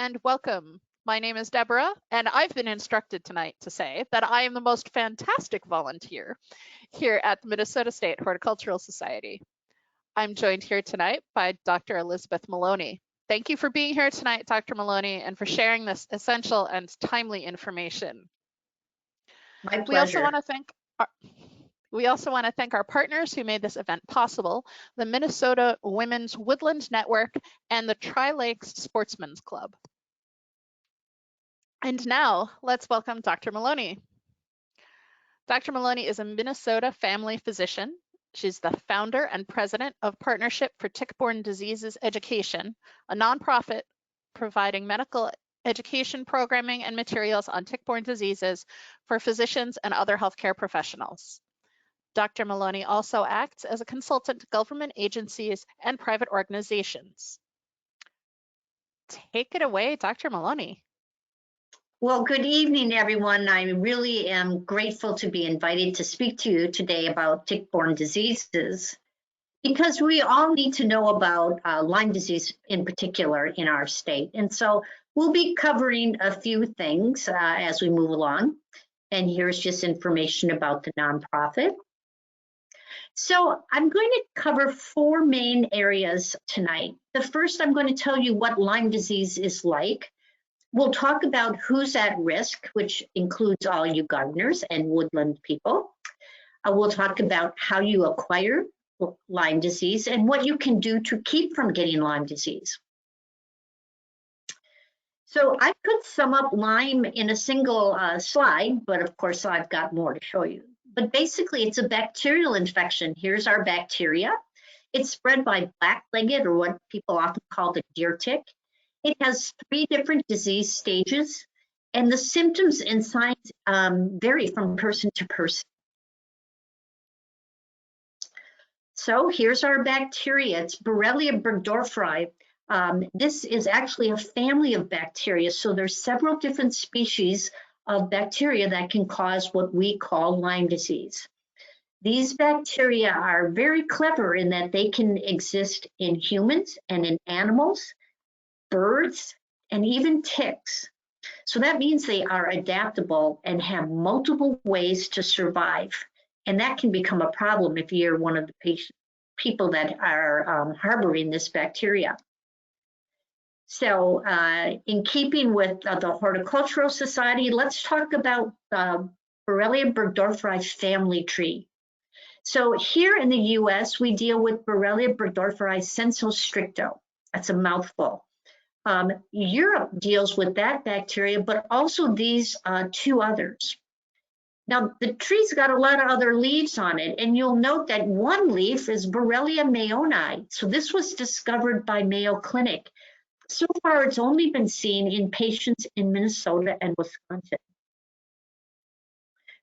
and welcome. My name is Deborah, and I've been instructed tonight to say that I am the most fantastic volunteer here at the Minnesota State Horticultural Society. I'm joined here tonight by Dr. Elizabeth Maloney. Thank you for being here tonight, Dr. Maloney, and for sharing this essential and timely information. My pleasure. We also want to thank our partners who made this event possible, the Minnesota Women's Woodland Network and the Tri-Lakes Sportsmen's Club. And now let's welcome Dr. Maloney. Dr. Maloney is a Minnesota family physician. She's the founder and president of Partnership for Tick-borne Diseases Education, a nonprofit providing medical education programming and materials on tick-borne diseases for physicians and other healthcare professionals. Dr. Maloney also acts as a consultant to government agencies and private organizations. Take it away, Dr. Maloney. Well, good evening, everyone. I really am grateful to be invited to speak to you today about tick-borne diseases, because we all need to know about Lyme disease in particular in our state. And so we'll be covering a few things as we move along. And here's just information about the nonprofit. So I'm going to cover four main areas tonight. The first, I'm going to tell you what Lyme disease is like. We'll talk about who's at risk, which includes all you gardeners and woodland people. We'll talk about how you acquire Lyme disease and what you can do to keep from getting Lyme disease. So I could sum up Lyme in a single slide, but of course I've got more to show you. But basically it's a bacterial infection. Here's our bacteria. It's spread by black-legged, or what people often call the deer tick. It has 3 different disease stages, and the symptoms and signs vary from person to person. So here's our bacteria. It's Borrelia burgdorferi. This is actually a family of bacteria, so there's several different species of bacteria that can cause what we call Lyme disease. These bacteria are very clever in that they can exist in humans and in animals, birds, and even ticks. So that means they are adaptable and have multiple ways to survive. And that can become a problem if you're one of the people that are harboring this bacteria. So in keeping with the Horticultural Society, let's talk about the Borrelia burgdorferi family tree. So here in the US, we deal with Borrelia burgdorferi sensu stricto. That's a mouthful. Europe deals with that bacteria, but also these 2 others. Now, the tree's got a lot of other leaves on it, and you'll note that one leaf is Borrelia mayonnae. So this was discovered by Mayo Clinic. So far, it's only been seen in patients in Minnesota and Wisconsin.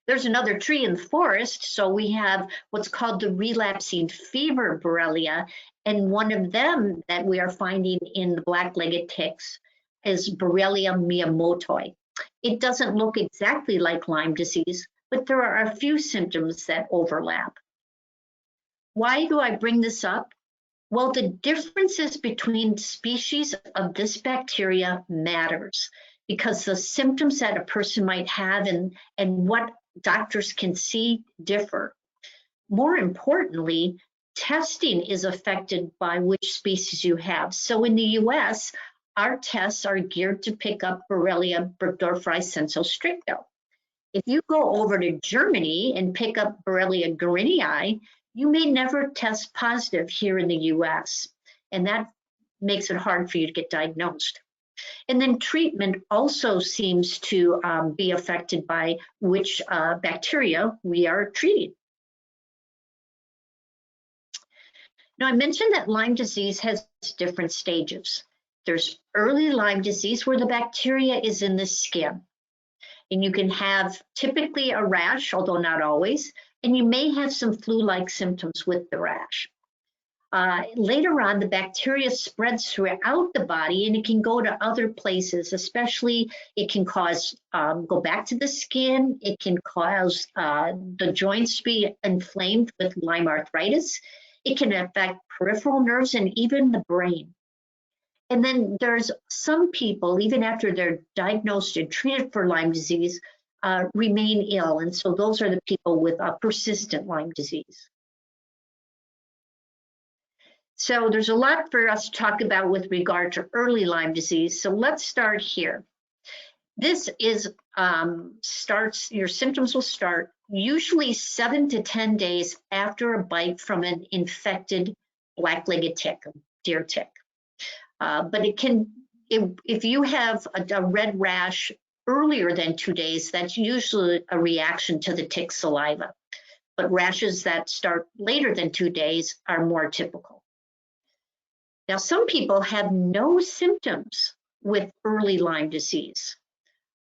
There's another tree in the forest, so we have what's called the relapsing fever Borrelia, and one of them that we are finding in the black-legged ticks is Borrelia miyamotoi. It doesn't look exactly like Lyme disease, but there are a few symptoms that overlap. Why do I bring this up? Well, the differences between species of this bacteria matters, because the symptoms that a person might have and what doctors can see differ. More importantly, testing is affected by which species you have. So in the US, our tests are geared to pick up Borrelia burgdorferi sensu stricto. If you go over to Germany and pick up Borrelia guerini, you may never test positive here in the US, and that makes it hard for you to get diagnosed. And then treatment also seems to be affected by which bacteria we are treating. Now, I mentioned that Lyme disease has different stages. There's early Lyme disease where the bacteria is in the skin. And you can have typically a rash, although not always, and you may have some flu-like symptoms with the rash. Later on, the bacteria spreads throughout the body, and it can go to other places, especially it can cause, go back to the skin, it can cause the joints to be inflamed with Lyme arthritis, it can affect peripheral nerves and even the brain. And then there's some people, even after they're diagnosed and treated for Lyme disease, remain ill. And so those are the people with persistent Lyme disease. So there's a lot for us to talk about with regard to early Lyme disease. So let's start here. This is your symptoms will start usually 7 to 10 days after a bite from an infected black-legged tick, a deer tick. But it can, if you have a red rash earlier than 2 days, that's usually a reaction to the tick saliva. But rashes that start later than 2 days are more typical. Now, some people have no symptoms with early Lyme disease.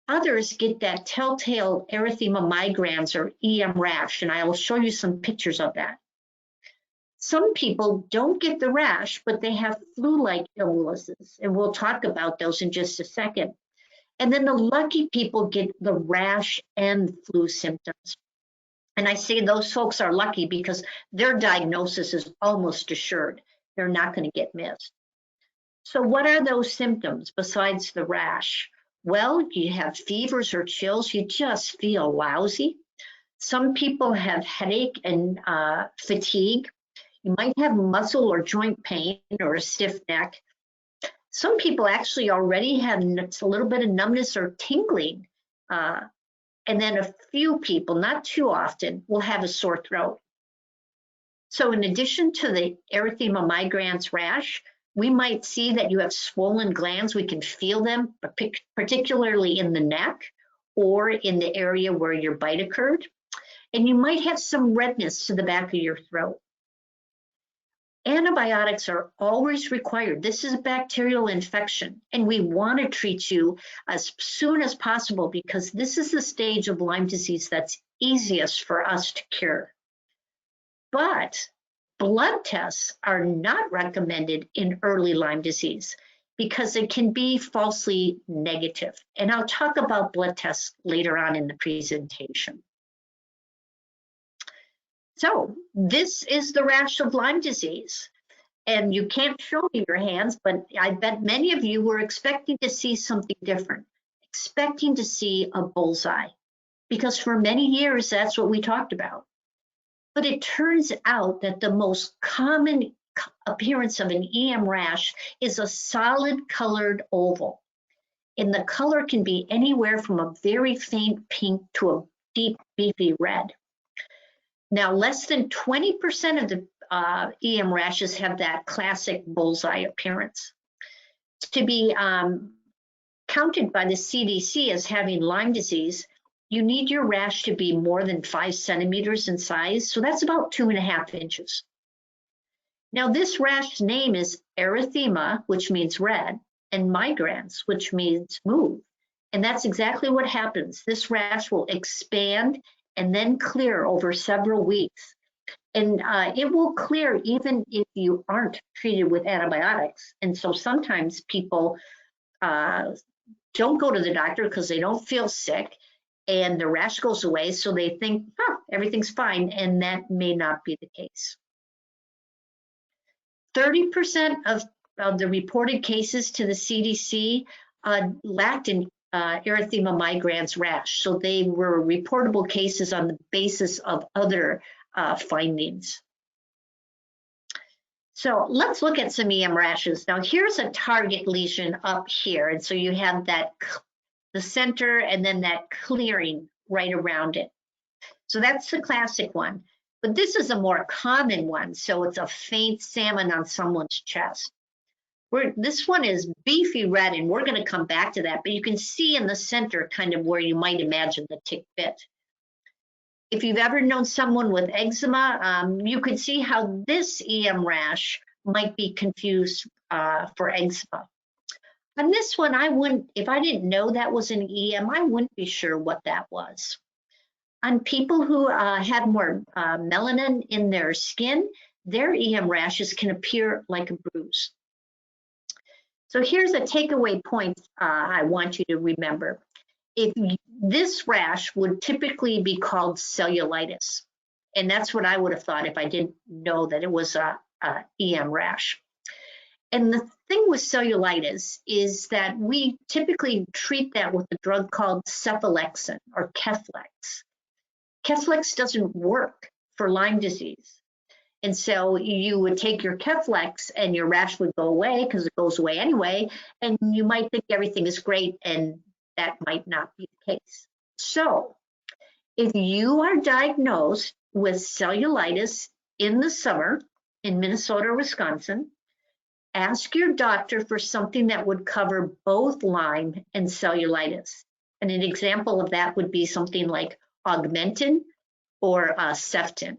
Others get that telltale erythema migrans or EM rash, and I will show you some pictures of that. Some people don't get the rash, but they have flu-like illnesses, and we'll talk about those in just a second. And then the lucky people get the rash and flu symptoms. And I say those folks are lucky because their diagnosis is almost assured. They're not going to get missed. So what are those symptoms besides the rash? Well, you have fevers or chills. You just feel lousy. Some people have headache and fatigue. You might have muscle or joint pain or a stiff neck. Some people actually already have a little bit of numbness or tingling. And then a few people, not too often, will have a sore throat. So in addition to the erythema migrans rash, we might see that you have swollen glands. We can feel them, particularly in the neck or in the area where your bite occurred. And you might have some redness to the back of your throat. Antibiotics are always required. This is a bacterial infection, and we want to treat you as soon as possible because this is the stage of Lyme disease that's easiest for us to cure. But blood tests are not recommended in early Lyme disease because it can be falsely negative. And I'll talk about blood tests later on in the presentation. So this is the rash of Lyme disease. And you can't show me your hands, but I bet many of you were expecting to see something different, expecting to see a bullseye, because for many years, that's what we talked about. But it turns out that the most common appearance of an EM rash is a solid colored oval. And the color can be anywhere from a very faint pink to a deep, beefy red. Now, less than 20% of the EM rashes have that classic bullseye appearance. To be counted by the CDC as having Lyme disease, you need your rash to be more than 5 centimeters in size, so that's about 2.5 inches. Now, this rash name is erythema, which means red, and migrans, which means move. And that's exactly what happens. This rash will expand and then clear over several weeks. And it will clear even if you aren't treated with antibiotics. And so sometimes people don't go to the doctor because they don't feel sick and the rash goes away. So they think, oh, everything's fine. And that may not be the case. 30% of the reported cases to the CDC lacked an erythema migrans rash. So they were reportable cases on the basis of other findings. So let's look at some EM rashes. Now here's a target lesion up here. And so you have that, the center and then that clearing right around it. So that's the classic one. But this is a more common one. So it's a faint salmon on someone's chest. This one is beefy red, and we're going to come back to that. But you can see in the center kind of where you might imagine the tick bit. If you've ever known someone with eczema, you could see how this EM rash might be confused for eczema. On this one, I wouldn't, if I didn't know that was an EM, I wouldn't be sure what that was. On people who have more melanin in their skin, their EM rashes can appear like a bruise. So here's a takeaway point I want you to remember. This rash would typically be called cellulitis. And that's what I would have thought if I didn't know that it was a EM rash. And the thing with cellulitis is that we typically treat that with a drug called cephalexin or Keflex. Keflex doesn't work for Lyme disease. And so you would take your Keflex and your rash would go away because it goes away anyway, and you might think everything is great, and that might not be the case. So if you are diagnosed with cellulitis in the summer in Minnesota or Wisconsin, ask your doctor for something that would cover both Lyme and cellulitis. And an example of that would be something like Augmentin or Ceftin.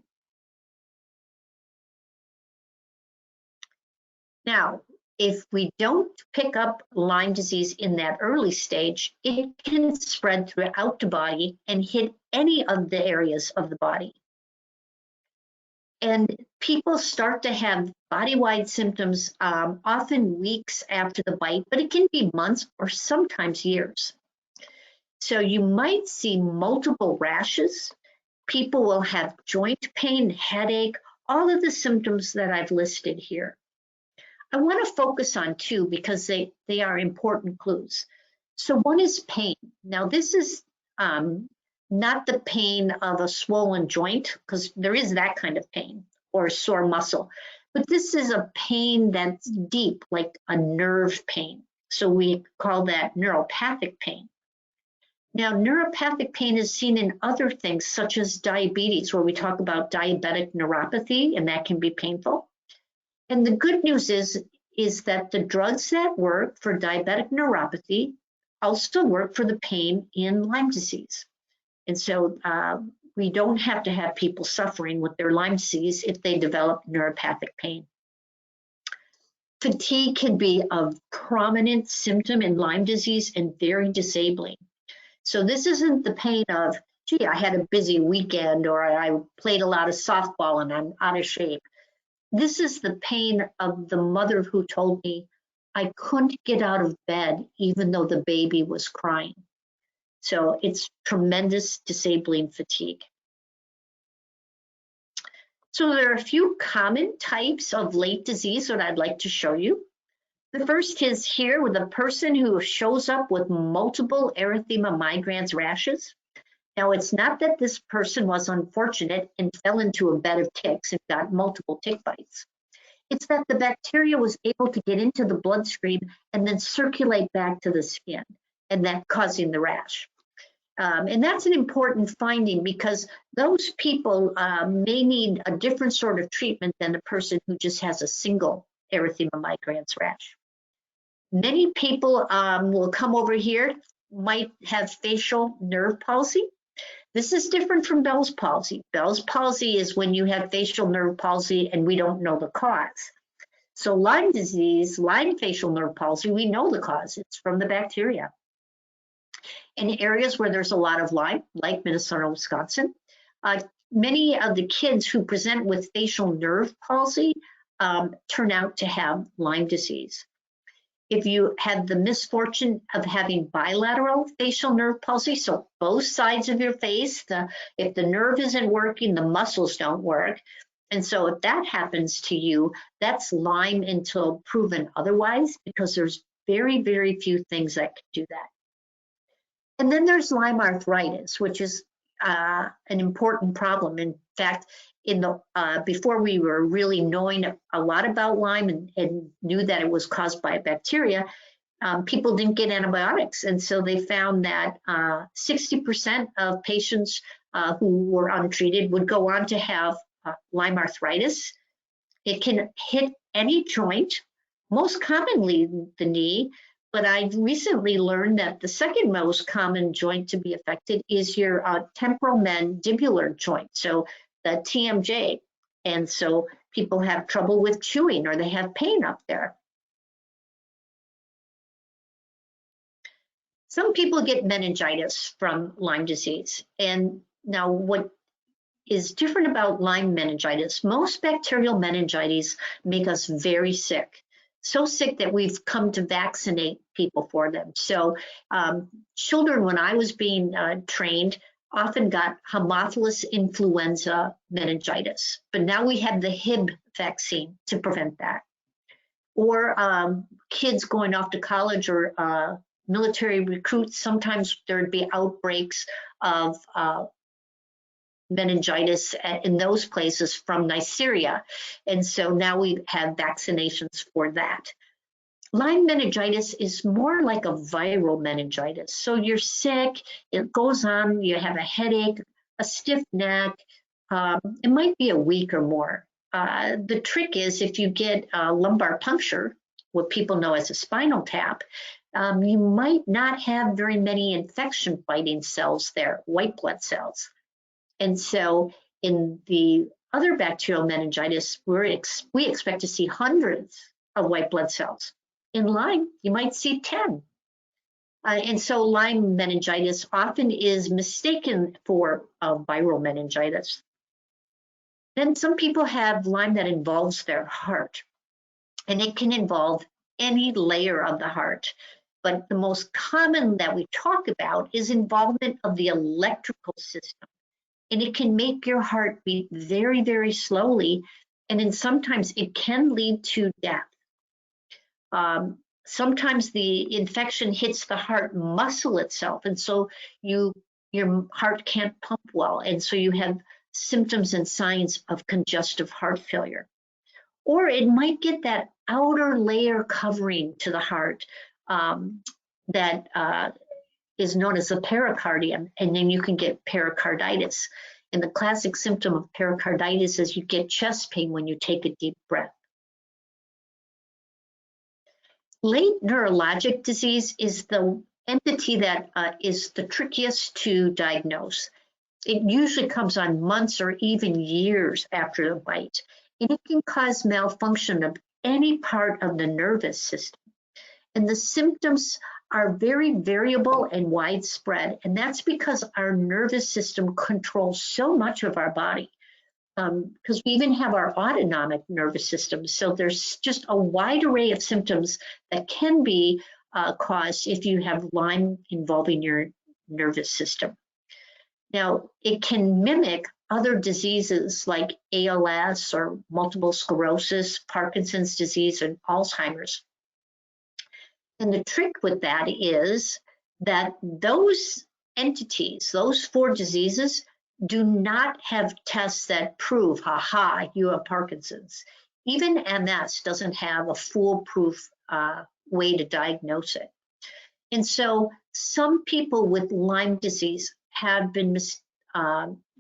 Now, if we don't pick up Lyme disease in that early stage, it can spread throughout the body and hit any of the areas of the body. And people start to have body-wide symptoms often weeks after the bite, but it can be months or sometimes years. So you might see multiple rashes. People will have joint pain, headache, all of the symptoms that I've listed here. I want to focus on two because they are important clues. So one is pain. Now this is not the pain of a swollen joint, because there is that kind of pain, or a sore muscle, but this is a pain that's deep, like a nerve pain. So we call that neuropathic pain. Now, neuropathic pain is seen in other things such as diabetes, where we talk about diabetic neuropathy, and that can be painful. And the good news is that the drugs that work for diabetic neuropathy also work for the pain in Lyme disease. And so we don't have to have people suffering with their Lyme disease if they develop neuropathic pain. Fatigue can be a prominent symptom in Lyme disease and very disabling. So this isn't the pain of, gee, I had a busy weekend, or I played a lot of softball and I'm out of shape. This is the pain of the mother who told me I couldn't get out of bed even though the baby was crying. So it's tremendous disabling fatigue. So there are a few common types of late disease that I'd like to show you. The first is here with a person who shows up with multiple erythema migrans rashes. Now, it's not that this person was unfortunate and fell into a bed of ticks and got multiple tick bites. It's that the bacteria was able to get into the bloodstream and then circulate back to the skin, and that causing the rash. And that's an important finding because those people may need a different sort of treatment than the person who just has a single erythema migrans rash. Many people will come over here, might have facial nerve palsy. This is different from Bell's palsy. Bell's palsy is when you have facial nerve palsy and we don't know the cause. So Lyme disease, Lyme facial nerve palsy, we know the cause. It's from the bacteria. In areas where there's a lot of Lyme, like Minnesota, Wisconsin, many of the kids who present with facial nerve palsy turn out to have Lyme disease. If you have the misfortune of having bilateral facial nerve palsy, so both sides of your face, if the nerve isn't working, the muscles don't work. And so if that happens to you, that's Lyme until proven otherwise, because there's very, very few things that can do that. And then there's Lyme arthritis, which is an important problem. In fact, before we were really knowing a lot about Lyme and knew that it was caused by a bacteria, people didn't get antibiotics. And so they found that 60% of patients who were untreated would go on to have Lyme arthritis. It can hit any joint, most commonly the knee, but I recently learned that the second most common joint to be affected is your temporal mandibular joint, so the TMJ. And so people have trouble with chewing or they have pain up there. Some people get meningitis from Lyme disease. And now what is different about Lyme meningitis, most bacterial meningitis make us very sick. So sick that we've come to vaccinate people for them. So children, when I was being trained, often got Haemophilus influenza meningitis, but now we have the Hib vaccine to prevent that. or kids going off to college or military recruits. Sometimes there'd be outbreaks of meningitis in those places from Neisseria. And so now we have vaccinations for that. Lyme meningitis is more like a viral meningitis. So you're sick, it goes on, you have a headache, a stiff neck. It might be a week or more. The trick is if you get a lumbar puncture, what people know as a spinal tap, you might not have very many infection fighting cells there, white blood cells. And so in the other bacterial meningitis, we expect to see hundreds of white blood cells. In Lyme, you might see 10. And so Lyme meningitis often is mistaken for viral meningitis. Then some people have Lyme that involves their heart, and it can involve any layer of the heart. But the most common that we talk about is involvement of the electrical system. And it can make your heart beat very, very slowly. And then sometimes it can lead to death. Sometimes the infection hits the heart muscle itself. And so your heart can't pump well. And so you have symptoms and signs of congestive heart failure. Or it might get that outer layer covering to the heart that is known as the pericardium, and then you can get pericarditis. And the classic symptom of pericarditis is you get chest pain when you take a deep breath. Late neurologic disease is the entity that is the trickiest to diagnose. It usually comes on months or even years after the bite, and it can cause malfunction of any part of the nervous system. And the symptoms are very variable and widespread, and that's because our nervous system controls so much of our body, because we even have our autonomic nervous system. So there's just a wide array of symptoms that can be caused if you have Lyme involving your nervous system. Now, it can mimic other diseases like ALS or multiple sclerosis, Parkinson's disease, and Alzheimer's. And the trick with that is that those entities, those 4 diseases, do not have tests that prove, haha, you have Parkinson's. Even MS doesn't have a foolproof way to diagnose it. And so some people with Lyme disease have been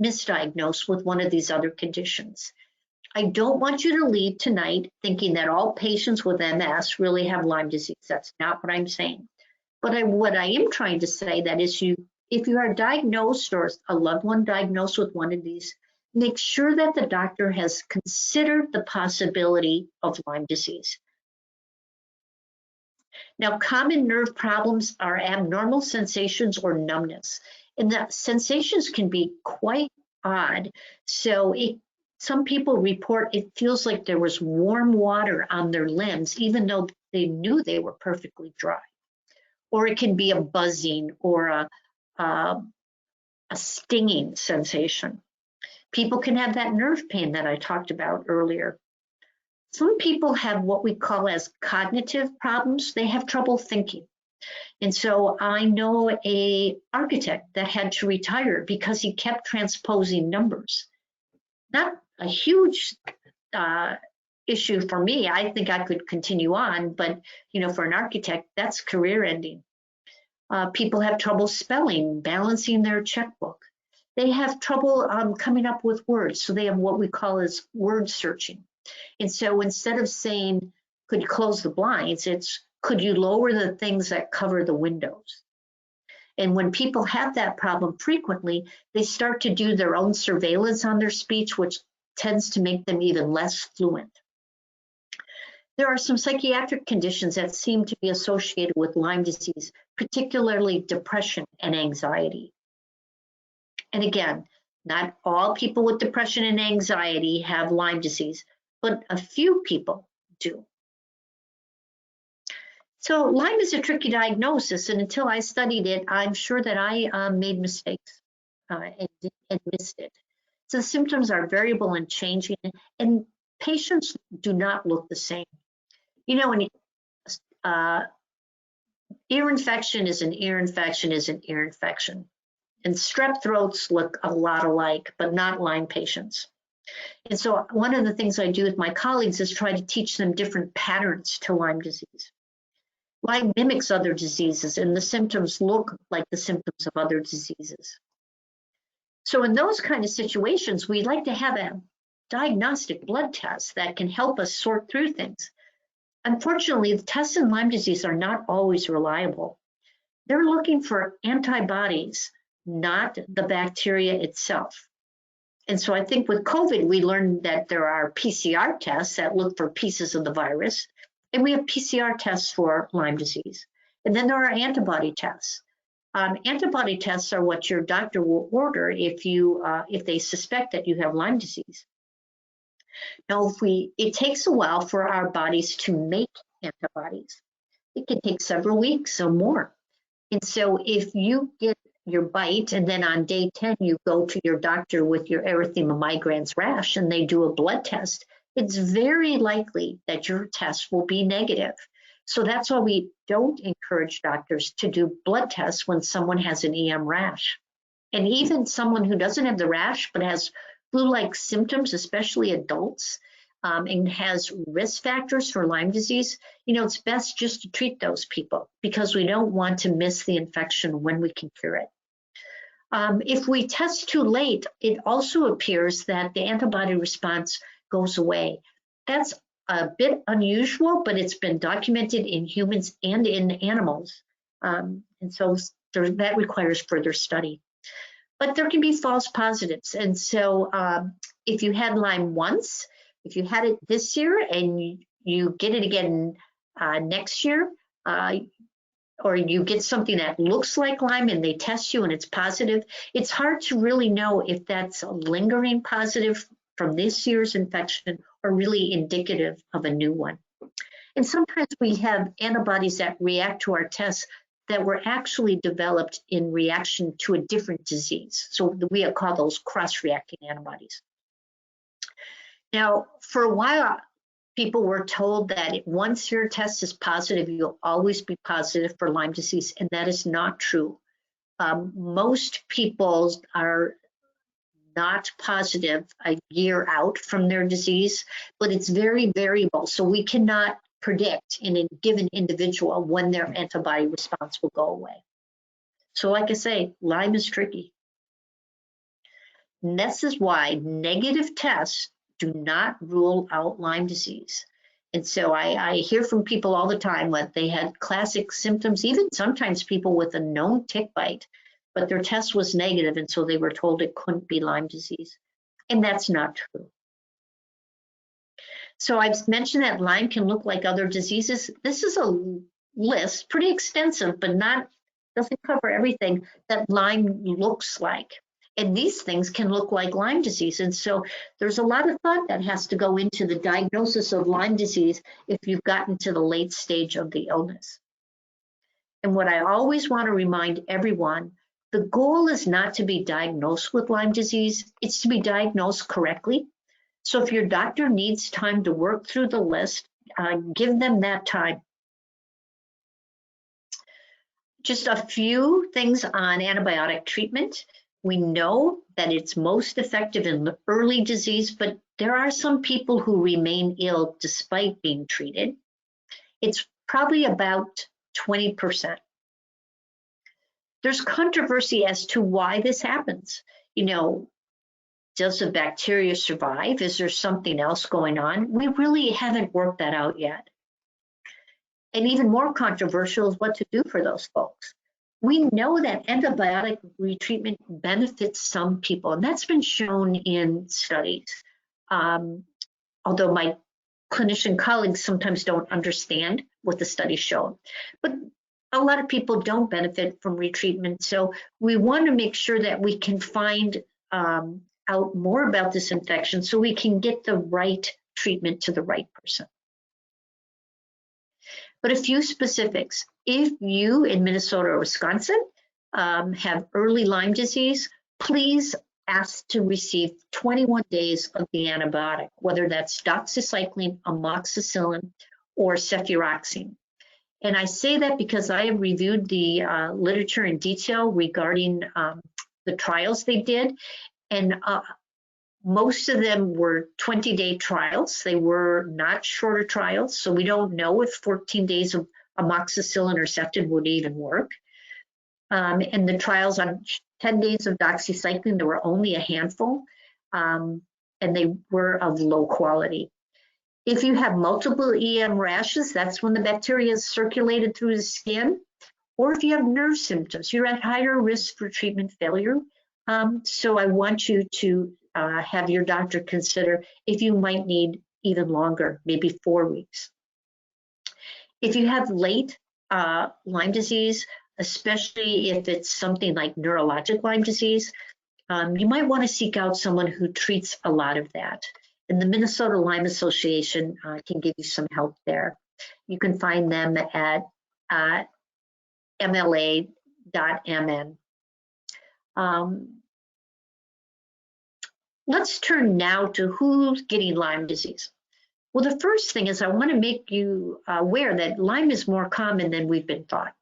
misdiagnosed with one of these other conditions. I don't want you to leave tonight thinking that all patients with MS really have Lyme disease. That's not what I'm saying. But what I am trying to say that is if you are diagnosed or a loved one diagnosed with one of these, make sure that the doctor has considered the possibility of Lyme disease. Now, common nerve problems are abnormal sensations or numbness, and the sensations can be quite odd. So some people report it feels like there was warm water on their limbs, even though they knew they were perfectly dry. Or it can be a buzzing or a stinging sensation. People can have that nerve pain that I talked about earlier. Some people have what we call as cognitive problems. They have trouble thinking. And so I know an architect that had to retire because he kept transposing numbers. Not a huge issue for me. I think I could continue on, but for an architect, that's career ending. People have trouble spelling, balancing their checkbook. They have trouble coming up with words. So they have what we call as word searching. And so instead of saying, could you close the blinds, it's, could you lower the things that cover the windows? And when people have that problem frequently, they start to do their own surveillance on their speech, which tends to make them even less fluent. There are some psychiatric conditions that seem to be associated with Lyme disease, particularly depression and anxiety. And again, not all people with depression and anxiety have Lyme disease, but a few people do. So Lyme is a tricky diagnosis, and until I studied it, I'm sure that I made mistakes and missed it. So the symptoms are variable and changing, and patients do not look the same. You know, an ear infection is an ear infection is an ear infection. And strep throats look a lot alike, but not Lyme patients. And so one of the things I do with my colleagues is try to teach them different patterns to Lyme disease. Lyme mimics other diseases, and the symptoms look like the symptoms of other diseases. So in those kind of situations, we like to have a diagnostic blood test that can help us sort through things. Unfortunately, the tests in Lyme disease are not always reliable. They're looking for antibodies, not the bacteria itself. And so I think with COVID, we learned that there are PCR tests that look for pieces of the virus, and we have PCR tests for Lyme disease. And then there are antibody tests. Antibody tests are what your doctor will order if they suspect that you have Lyme disease. Now, it takes a while for our bodies to make antibodies. It can take several weeks or more. And so if you get your bite and then on day 10 you go to your doctor with your erythema migrans rash and they do a blood test, it's very likely that your test will be negative. So that's why we don't encourage doctors to do blood tests when someone has an EM rash. And even someone who doesn't have the rash but has flu-like symptoms, especially adults, and has risk factors for Lyme disease, it's best just to treat those people because we don't want to miss the infection when we can cure it. If we test too late, it also appears that the antibody response goes away. That's a bit unusual, but it's been documented in humans and in animals. And so that requires further study. But there can be false positives. And so if you had Lyme once, if you had it this year and you get it again next year, or you get something that looks like Lyme and they test you and it's positive, it's hard to really know if that's a lingering positive from this year's infection or really indicative of a new one. And sometimes we have antibodies that react to our tests that were actually developed in reaction to a different disease. So we call those cross-reacting antibodies. Now, for a while, people were told that once your test is positive, you'll always be positive for Lyme disease, and that is not true. Most people are not positive a year out from their disease, but it's very variable. So we cannot predict in a given individual when their antibody response will go away. So like I say, Lyme is tricky. And this is why negative tests do not rule out Lyme disease. And so I hear from people all the time that they had classic symptoms, even sometimes people with a known tick bite, but their test was negative, and so they were told it couldn't be Lyme disease. And that's not true. So I've mentioned that Lyme can look like other diseases. This is a list, pretty extensive, but doesn't cover everything that Lyme looks like. And these things can look like Lyme disease. And so there's a lot of thought that has to go into the diagnosis of Lyme disease if you've gotten to the late stage of the illness. And what I always want to remind everyone, the goal is not to be diagnosed with Lyme disease, it's to be diagnosed correctly. So if your doctor needs time to work through the list, give them that time. Just a few things on antibiotic treatment. We know that it's most effective in the early disease, but there are some people who remain ill despite being treated. It's probably about 20%. There's controversy as to why this happens. Does the bacteria survive? Is there something else going on? We really haven't worked that out yet. And even more controversial is what to do for those folks. We know that antibiotic retreatment benefits some people, and that's been shown in studies. Although my clinician colleagues sometimes don't understand what the studies show. But a lot of people don't benefit from retreatment, so we want to make sure that we can find out more about this infection so we can get the right treatment to the right person. But a few specifics. If you in Minnesota or Wisconsin have early Lyme disease, please ask to receive 21 days of the antibiotic, whether that's doxycycline, amoxicillin, or cefuroxime. And I say that because I have reviewed the literature in detail regarding the trials they did, and most of them were 20-day trials. They were not shorter trials, so we don't know if 14 days of amoxicillin or Ceftin would even work. And the trials on 10 days of doxycycline, there were only a handful, and they were of low quality. If you have multiple EM rashes, that's when the bacteria is circulated through the skin. Or if you have nerve symptoms, you're at higher risk for treatment failure. So I want you to have your doctor consider if you might need even longer, maybe 4 weeks. If you have late Lyme disease, especially if it's something like neurologic Lyme disease, you might want to seek out someone who treats a lot of that. And the Minnesota Lyme Association can give you some help there. You can find them at mla.mn. Let's turn now to who's getting Lyme disease. Well, the first thing is I want to make you aware that Lyme is more common than we've been taught.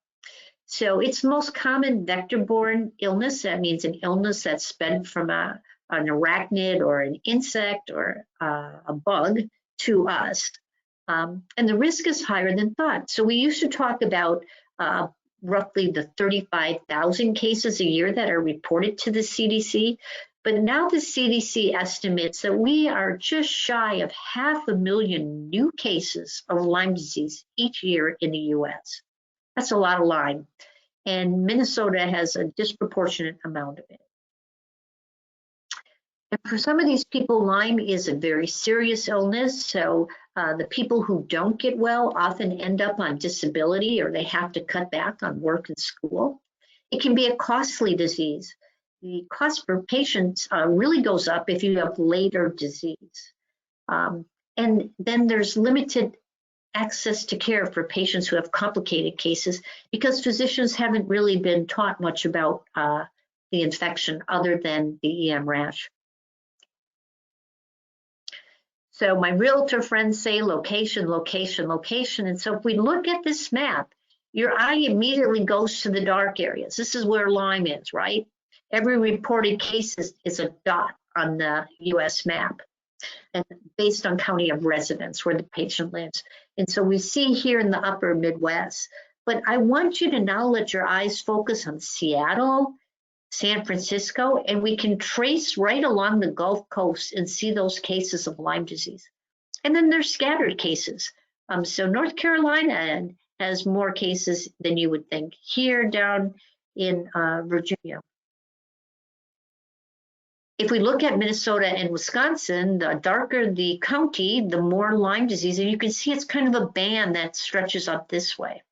So it's the most common vector-borne illness. That means an illness that's spread from an arachnid or an insect or a bug to us. And the risk is higher than thought. So we used to talk about roughly the 35,000 cases a year that are reported to the CDC. But now the CDC estimates that we are just shy of 500,000 new cases of Lyme disease each year in the US. That's a lot of Lyme. And Minnesota has a disproportionate amount of it. And for some of these people, Lyme is a very serious illness. So the people who don't get well often end up on disability or they have to cut back on work and school. It can be a costly disease. The cost for patients really goes up if you have later disease. And then there's limited access to care for patients who have complicated cases because physicians haven't really been taught much about the infection other than the EM rash. So my realtor friends say location, location, location. And so if we look at this map, your eye immediately goes to the dark areas. This is where Lyme is, right? Every reported case is a dot on the US map and based on county of residence where the patient lives. And so we see here in the upper Midwest, but I want you to now let your eyes focus on Seattle, San Francisco, and we can trace right along the Gulf Coast and see those cases of Lyme disease. And then there's scattered cases. So North Carolina has more cases than you would think. Here down in Virginia. If we look at Minnesota and Wisconsin, the darker the county, the more Lyme disease, and you can see it's kind of a band that stretches up this way.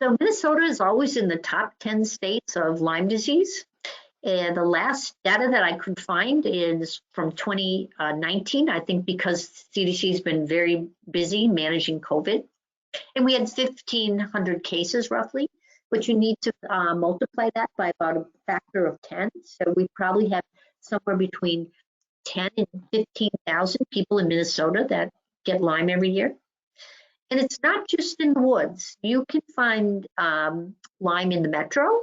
So Minnesota is always in the top 10 states of Lyme disease. And the last data that I could find is from 2019, I think because CDC has been very busy managing COVID. And we had 1,500 cases roughly, but you need to multiply that by about a factor of 10. So we probably have somewhere between 10 and 15,000 people in Minnesota that get Lyme every year. And it's not just in the woods. You can find Lyme in the metro,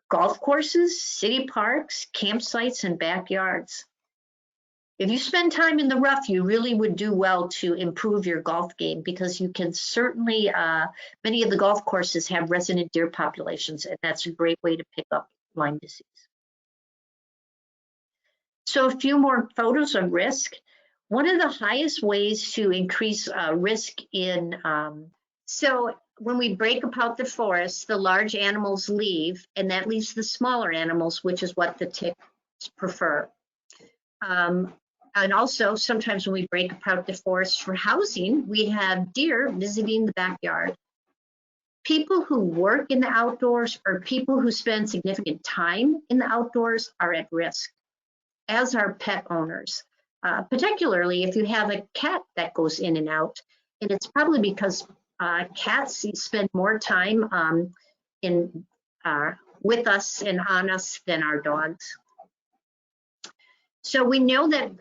golf courses, city parks, campsites, and backyards. If you spend time in the rough, you really would do well to improve your golf game because you can certainly, many of the golf courses have resident deer populations, and that's a great way to pick up Lyme disease. So a few more photos of risk. One of the highest ways to increase risk in, so when we break apart the forest, the large animals leave, and that leaves the smaller animals, which is what the ticks prefer. And also, sometimes when we break apart the forest for housing, we have deer visiting the backyard. People who work in the outdoors or people who spend significant time in the outdoors are at risk, as are pet owners, particularly if you have a cat that goes in and out. And it's probably because cats spend more time with us and on us than our dogs. So we know that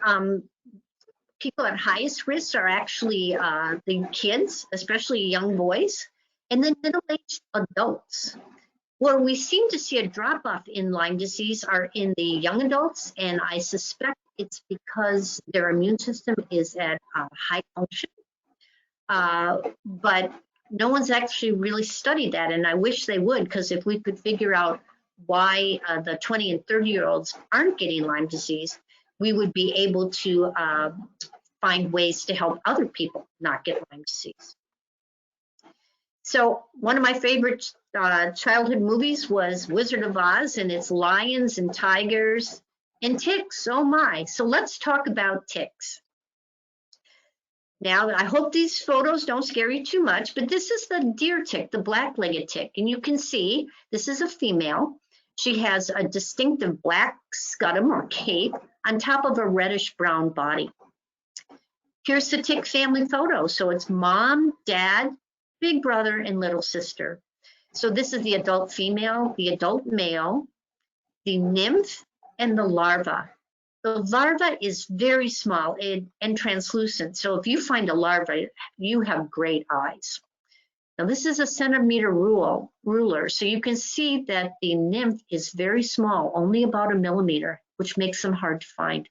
people at highest risk are actually the kids, especially young boys, and then middle-aged adults. Where we seem to see a drop-off in Lyme disease are in the young adults, and I suspect it's because their immune system is at high function. But no one's actually really studied that, and I wish they would, because if we could figure out why the 20 and 30-year-olds aren't getting Lyme disease, we would be able to find ways to help other people not get Lyme disease. So one of my favorite childhood movies was Wizard of Oz, and it's lions and tigers and ticks. Oh my. So let's talk about ticks. Now, I hope these photos don't scare you too much, but this is the deer tick, the black-legged tick. And you can see this is a female. She has a distinctive black scudum or cape on top of a reddish-brown body. Here's the tick family photo. So it's mom, dad, big brother, and little sister. So this is the adult female, the adult male, the nymph, and the larva. The larva is very small and translucent. So if you find a larva, you have great eyes. Now this is a centimeter ruler. So you can see that the nymph is very small, only about 1 millimeter, which makes them hard to find.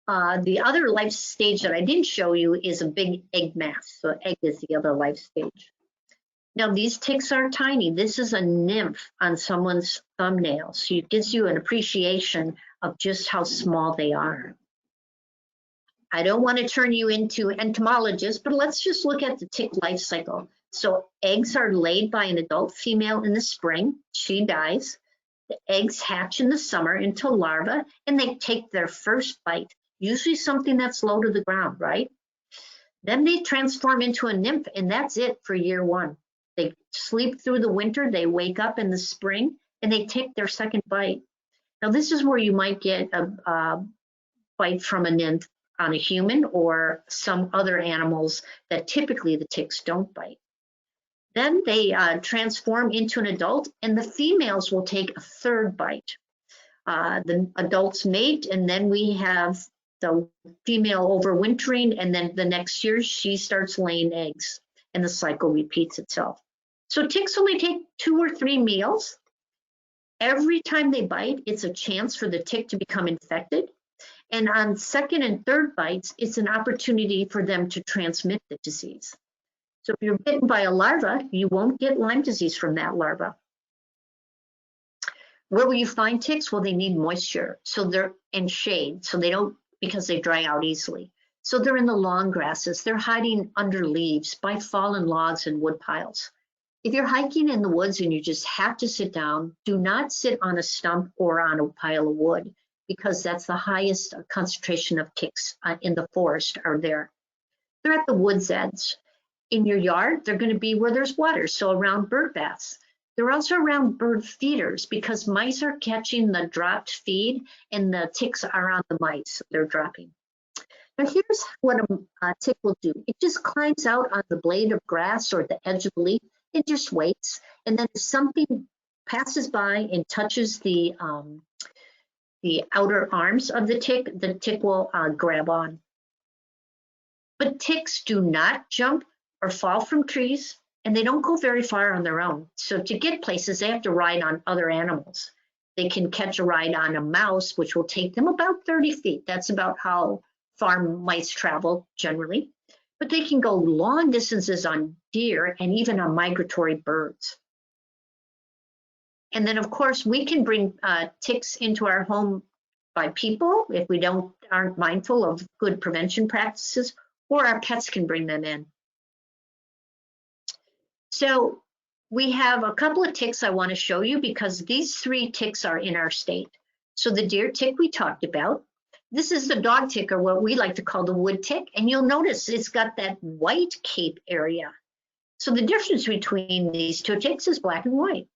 The other life stage that I didn't show you is a big egg mass. So egg is the other life stage. Now these ticks are tiny. This is a nymph on someone's thumbnail. So it gives you an appreciation of just how small they are. I don't want to turn you into entomologists, but let's just look at the tick life cycle. So eggs are laid by an adult female in the spring. She dies. The eggs hatch in the summer into larvae, and they take their first bite, usually something that's low to the ground, right? Then they transform into a nymph, and that's it for year 1. They sleep through the winter, they wake up in the spring, and they take their second bite. Now this is where you might get a bite from a nymph on a human or some other animals that typically the ticks don't bite. Then they transform into an adult, and the females will take a third bite. The adults mate, and then we have the female overwintering, and then the next year she starts laying eggs, and the cycle repeats itself. So ticks only take 2 or 3 meals. Every time they bite, it's a chance for the tick to become infected. And on second and third bites, it's an opportunity for them to transmit the disease. So if you're bitten by a larva, you won't get Lyme disease from that larva. Where will you find ticks? Well, they need moisture. So they're in shade. So they don't, because they dry out easily. So they're in the long grasses. They're hiding under leaves, by fallen logs and wood piles. If you're hiking in the woods and you just have to sit down, do not sit on a stump or on a pile of wood, because that's the highest concentration of ticks in the forest are there. They're at the wood's edge. In your yard, they're going to be where there's water, so around bird baths. They're also around bird feeders, because mice are catching the dropped feed and the ticks are on the mice, so they're dropping. Now here's what a tick will do. It just climbs out on the blade of grass or the edge of the leaf. It just waits, and then if something passes by and touches the outer arms of the tick will grab on. But ticks do not jump or fall from trees, and they don't go very far on their own. So to get places, they have to ride on other animals. They can catch a ride on a mouse, which will take them about 30 feet. That's about how far mice travel generally. But they can go long distances on deer and even on migratory birds. And then, of course, we can bring ticks into our home by people if we aren't mindful of good prevention practices, or our pets can bring them in. So we have a couple of ticks I want to show you, because these 3 ticks are in our state. So the deer tick we talked about. This is the dog tick, or what we like to call the wood tick, and you'll notice it's got that white cape area. So the difference between these 2 ticks is black and white.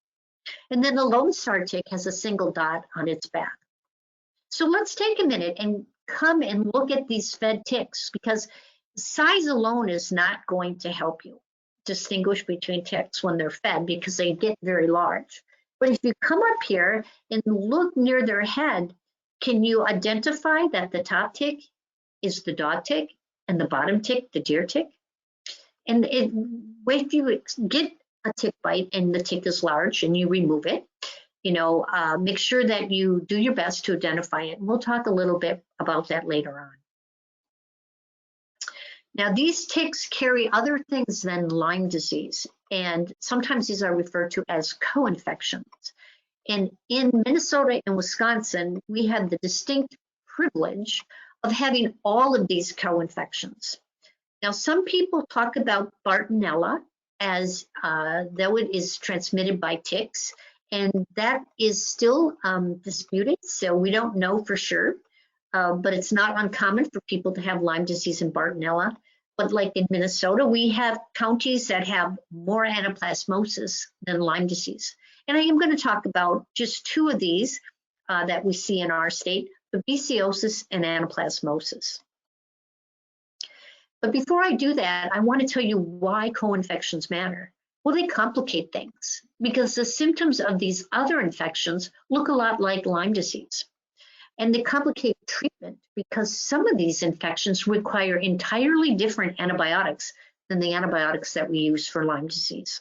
And then the lone star tick has a single dot on its back. So let's take a minute and come and look at these fed ticks, because size alone is not going to help you distinguish between ticks when they're fed, because they get very large. But if you come up here and look near their head, can you identify that the top tick is the dog tick, and the bottom tick, the deer tick. And if you get a tick bite and the tick is large and you remove it, make sure that you do your best to identify it. And we'll talk a little bit about that later on. Now, these ticks carry other things than Lyme disease, and sometimes these are referred to as co-infections. And in Minnesota and Wisconsin, we have the distinct privilege of having all of these co-infections. Now, some people talk about Bartonella as though it is transmitted by ticks, and that is still disputed, so we don't know for sure. But it's not uncommon for people to have Lyme disease and Bartonella. But like in Minnesota, we have counties that have more anaplasmosis than Lyme disease. And I am going to talk about just two of these that we see in our state, babesiosis and anaplasmosis. But before I do that, I want to tell you why co-infections matter. Well, they complicate things because the symptoms of these other infections look a lot like Lyme disease. And they complicate treatment because some of these infections require entirely different antibiotics than the antibiotics that we use for Lyme disease.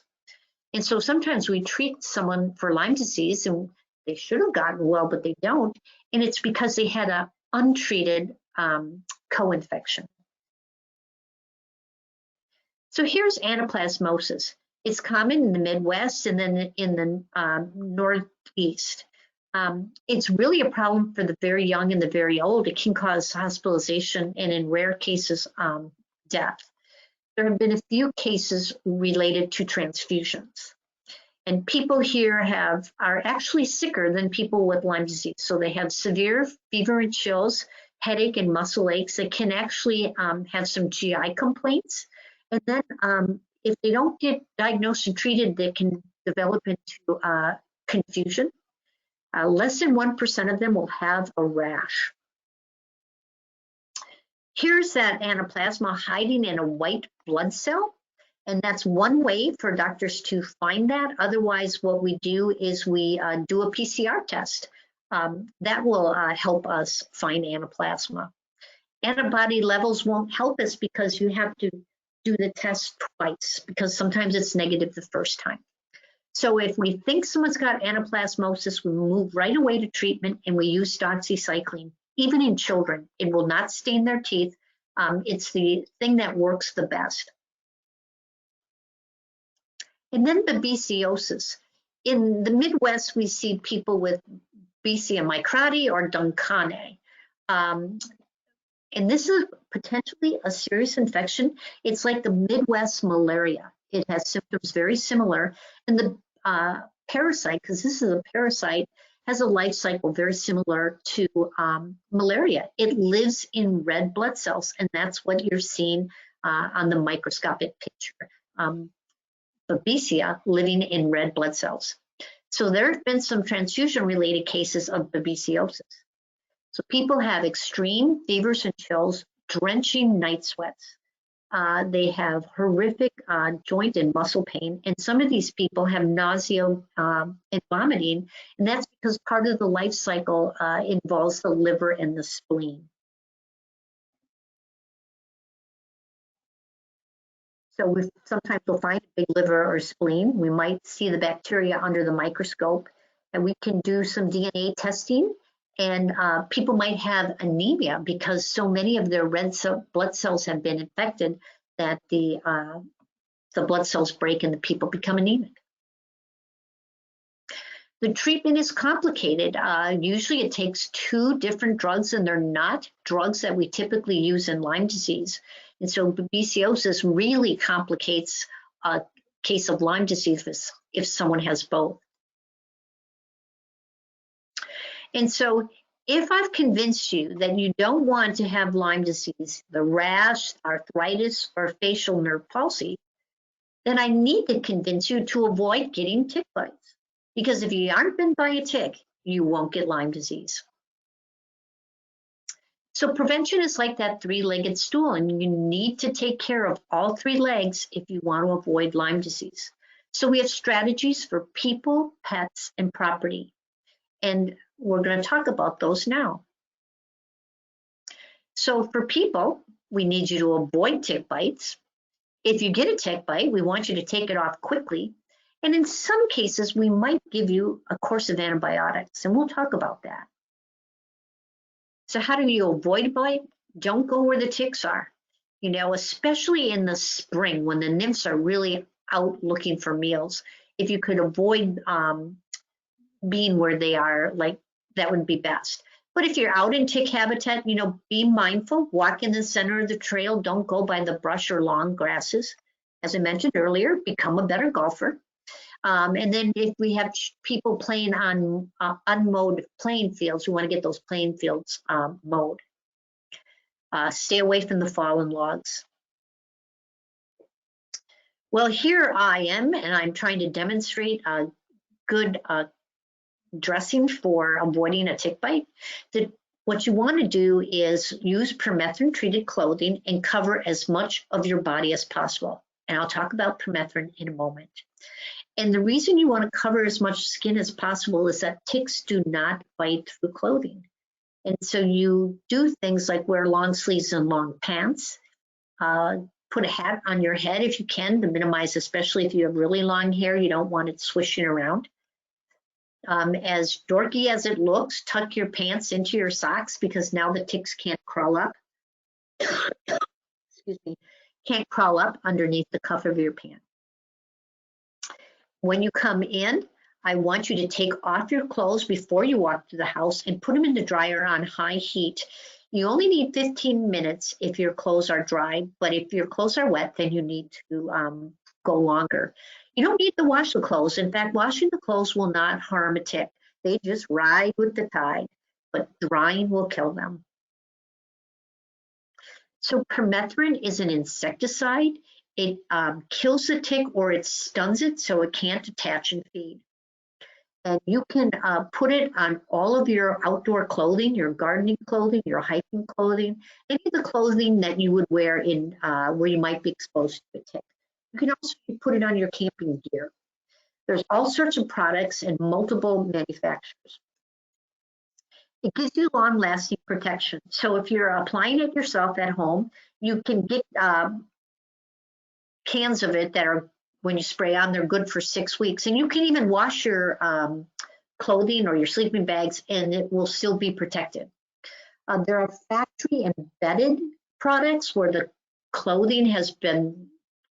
And so sometimes we treat someone for Lyme disease and they should have gotten well, but they don't. And it's because they had an untreated co-infection. So here's anaplasmosis. It's common in the Midwest and then in the Northeast. It's really a problem for the very young and the very old. It can cause hospitalization and in rare cases, death. There have been a few cases related to transfusions. And people here are actually sicker than people with Lyme disease. So they have severe fever and chills, headache and muscle aches. They can actually have some GI complaints. And then if they don't get diagnosed and treated, they can develop into confusion. Less than 1% of them will have a rash. Here's that anaplasma hiding in a white blood cell. And that's one way for doctors to find that. Otherwise, what we do is we do a PCR test. That will help us find anaplasma. Antibody levels won't help us because you have to do the test twice because sometimes it's negative the first time. So if we think someone's got anaplasmosis, we move right away to treatment and we use doxycycline. Even in children, it will not stain their teeth. It's the thing that works the best. And then babesiosis. In the Midwest, we see people with Babesia microti or duncani. And this is potentially a serious infection. It's like the Midwest malaria. It has symptoms very similar. And the parasite, because this is a parasite, has a life cycle very similar to malaria. It lives in red blood cells, and that's what you're seeing on the microscopic picture. Babesia living in red blood cells. So there have been some transfusion-related cases of babesiosis. So people have extreme fevers and chills, drenching night sweats. They have horrific joint and muscle pain, and some of these people have nausea and vomiting, and that's because part of the life cycle involves the liver and the spleen. So sometimes we'll find a big liver or spleen. We might see the bacteria under the microscope, and we can do some DNA testing. And people might have anemia because so many of their red blood cells have been infected that the blood cells break and the people become anemic. The treatment is complicated. Usually it takes 2 different drugs, and they're not drugs that we typically use in Lyme disease. And so babesiosis really complicates a case of Lyme disease if someone has both. And so if I've convinced you that you don't want to have Lyme disease, the rash, arthritis, or facial nerve palsy, then I need to convince you to avoid getting tick bites. Because if you aren't bitten by a tick, you won't get Lyme disease. So prevention is like that 3-legged stool, and you need to take care of all 3 legs if you want to avoid Lyme disease. So we have strategies for people, pets, and property. And we're going to talk about those now. So for people, we need you to avoid tick bites. If you get a tick bite, we want you to take it off quickly. And in some cases, we might give you a course of antibiotics, and we'll talk about that. So how do you avoid bite? Don't go where the ticks are. You know, especially in the spring when the nymphs are really out looking for meals. If you could avoid being where they are, like that would be best. But if you're out in tick habitat, you know, be mindful, walk in the center of the trail, don't go by the brush or long grasses. As I mentioned earlier, become a better golfer. And then if we have people playing on unmowed playing fields, we want to get those playing fields mowed. Stay away from the fallen logs. Well, here I am, and I'm trying to demonstrate a good dressing for avoiding a tick bite. What you want to do is use permethrin treated clothing and cover as much of your body as possible. And I'll talk about permethrin in a moment. And the reason you want to cover as much skin as possible is that ticks do not bite through clothing. And so you do things like wear long sleeves and long pants, put a hat on your head if you can to minimize, especially if you have really long hair, you don't want it swishing around. As dorky as it looks, tuck your pants into your socks because now the ticks can't crawl up. Excuse me, can't crawl up underneath the cuff of your pant. When you come in, I want you to take off your clothes before you walk to the house and put them in the dryer on high heat. You only need 15 minutes if your clothes are dry, but if your clothes are wet, then you need to go longer. You don't need to wash the clothes. In fact, washing the clothes will not harm a tick. They just ride with the tide, but drying will kill them. So permethrin is an insecticide. It kills the tick or it stuns it so it can't attach and feed. And you can put it on all of your outdoor clothing, your gardening clothing, your hiking clothing, any of the clothing that you would wear in where you might be exposed to a tick. You can also put it on your camping gear. There's all sorts of products and multiple manufacturers. It gives you long-lasting protection. So if you're applying it yourself at home, you can get cans of it that are, when you spray on, they're good for 6 weeks. And you can even wash your clothing or your sleeping bags and it will still be protected. There are factory embedded products where the clothing has been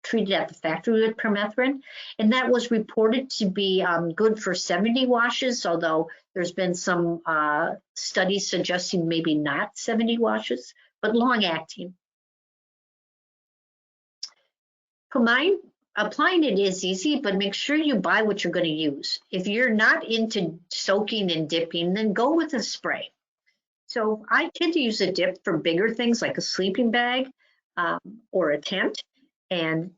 treated at the factory with permethrin, and that was reported to be good for 70 washes, although there's been some studies suggesting maybe not 70 washes, but long acting. Applying it is easy, but make sure you buy what you're going to use. If you're not into soaking and dipping, then go with a spray. So I tend to use a dip for bigger things like a sleeping bag or a tent. And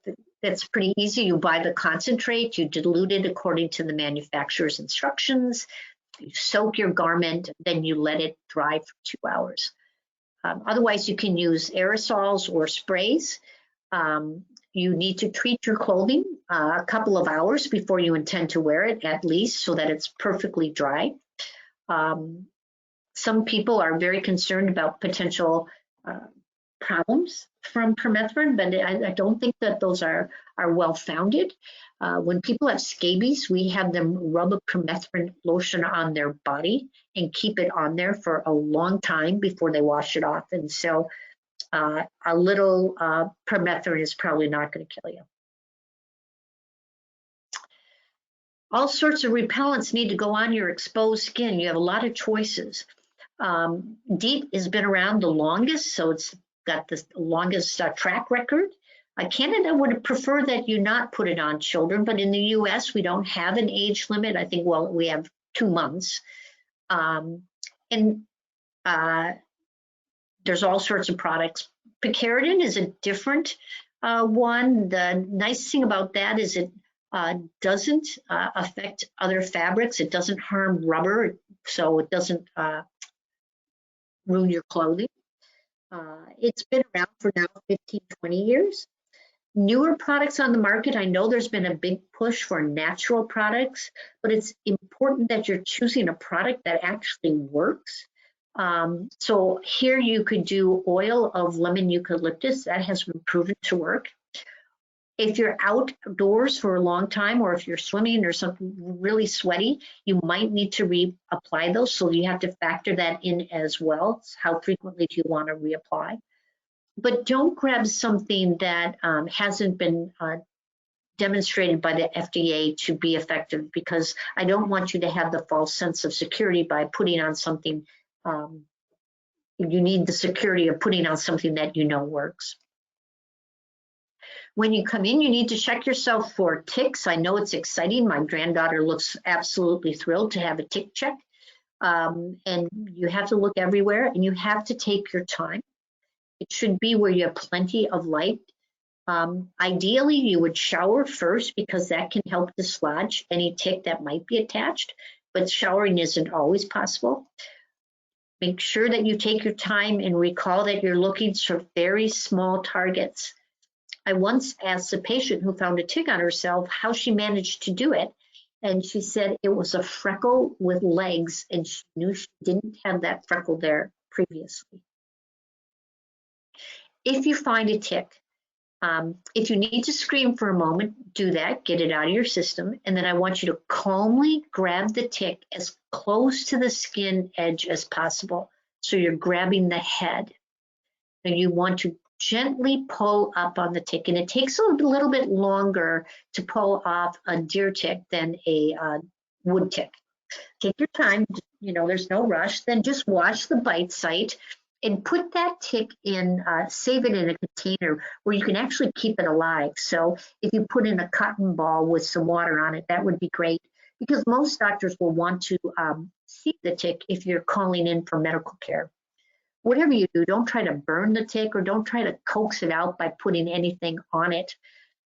that's pretty easy. You buy the concentrate, you dilute it according to the manufacturer's instructions, you soak your garment, then you let it dry for 2 hours. Otherwise, you can use aerosols or sprays. You need to treat your clothing a couple of hours before you intend to wear it, at least, so that it's perfectly dry. Some people are very concerned about potential problems from permethrin, but I don't think that those are well-founded. When people have scabies, we have them rub a permethrin lotion on their body and keep it on there for a long time before they wash it off. And so a little permethrin is probably not going to kill you. All sorts of repellents need to go on your exposed skin. You have a lot of choices. DEET has been around the longest, so it's got the longest track record. Canada would prefer that you not put it on children, but in the US, we don't have an age limit. I think, well, we have 2 months. There's all sorts of products. Picaridin is a different one. The nice thing about that is it doesn't affect other fabrics. It doesn't harm rubber, so it doesn't ruin your clothing. It's been around for now 15, 20 years. Newer products on the market, I know there's been a big push for natural products, but it's important that you're choosing a product that actually works. So here you could do oil of lemon eucalyptus. That has been proven to work. If you're outdoors for a long time, or if you're swimming or something really sweaty, you might need to reapply those. So you have to factor that in as well. How frequently do you want to reapply? But don't grab something that hasn't been demonstrated by the FDA to be effective, because I don't want you to have the false sense of security by putting on something. You need the security of putting on something that you know works. When you come in, you need to check yourself for ticks. I know it's exciting. My granddaughter looks absolutely thrilled to have a tick check. And you have to look everywhere, and you have to take your time. It should be where you have plenty of light. Ideally, you would shower first, because that can help dislodge any tick that might be attached, but showering isn't always possible. Make sure that you take your time and recall that you're looking for very small targets. I once asked a patient who found a tick on herself how she managed to do it, and she said it was a freckle with legs, and she knew she didn't have that freckle there previously. If you find a tick, if you need to scream for a moment, do that, get it out of your system, and then I want you to calmly grab the tick as close to the skin edge as possible. So you're grabbing the head, and you want to gently pull up on the tick, and it takes a little bit longer to pull off a deer tick than a wood tick. Take your time, there's no rush. Then just watch the bite site and put that tick in, save it in a container where you can actually keep it alive. So if you put in a cotton ball with some water on it, that would be great, because most doctors will want to see the tick if you're calling in for medical care. Whatever you do, don't try to burn the tick, or don't try to coax it out by putting anything on it.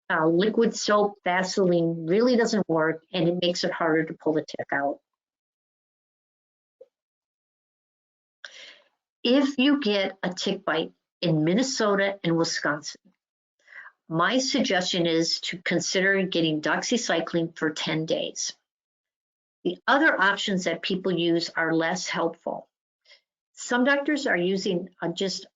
Liquid soap, Vaseline really doesn't work, and it makes it harder to pull the tick out. If you get a tick bite in Minnesota and Wisconsin, my suggestion is to consider getting doxycycline for 10 days. The other options that people use are less helpful. Some doctors are using just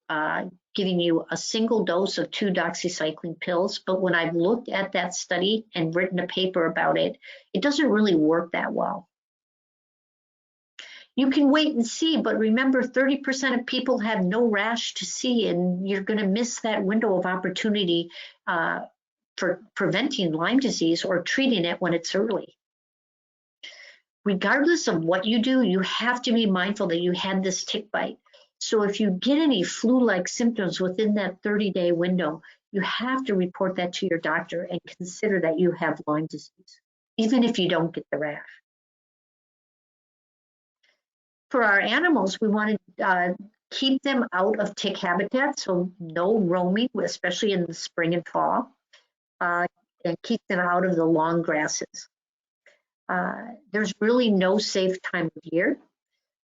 giving you a single dose of 2 doxycycline pills, but when I've looked at that study and written a paper about it, it doesn't really work that well. You can wait and see, but remember, 30% of people have no rash to see, and you're going to miss that window of opportunity for preventing Lyme disease or treating it when it's early. Regardless of what you do, you have to be mindful that you had this tick bite. So if you get any flu-like symptoms within that 30-day window, you have to report that to your doctor and consider that you have Lyme disease, even if you don't get the rash. For our animals, we want to keep them out of tick habitat, so no roaming, especially in the spring and fall, and keep them out of the long grasses. There's really no safe time of year.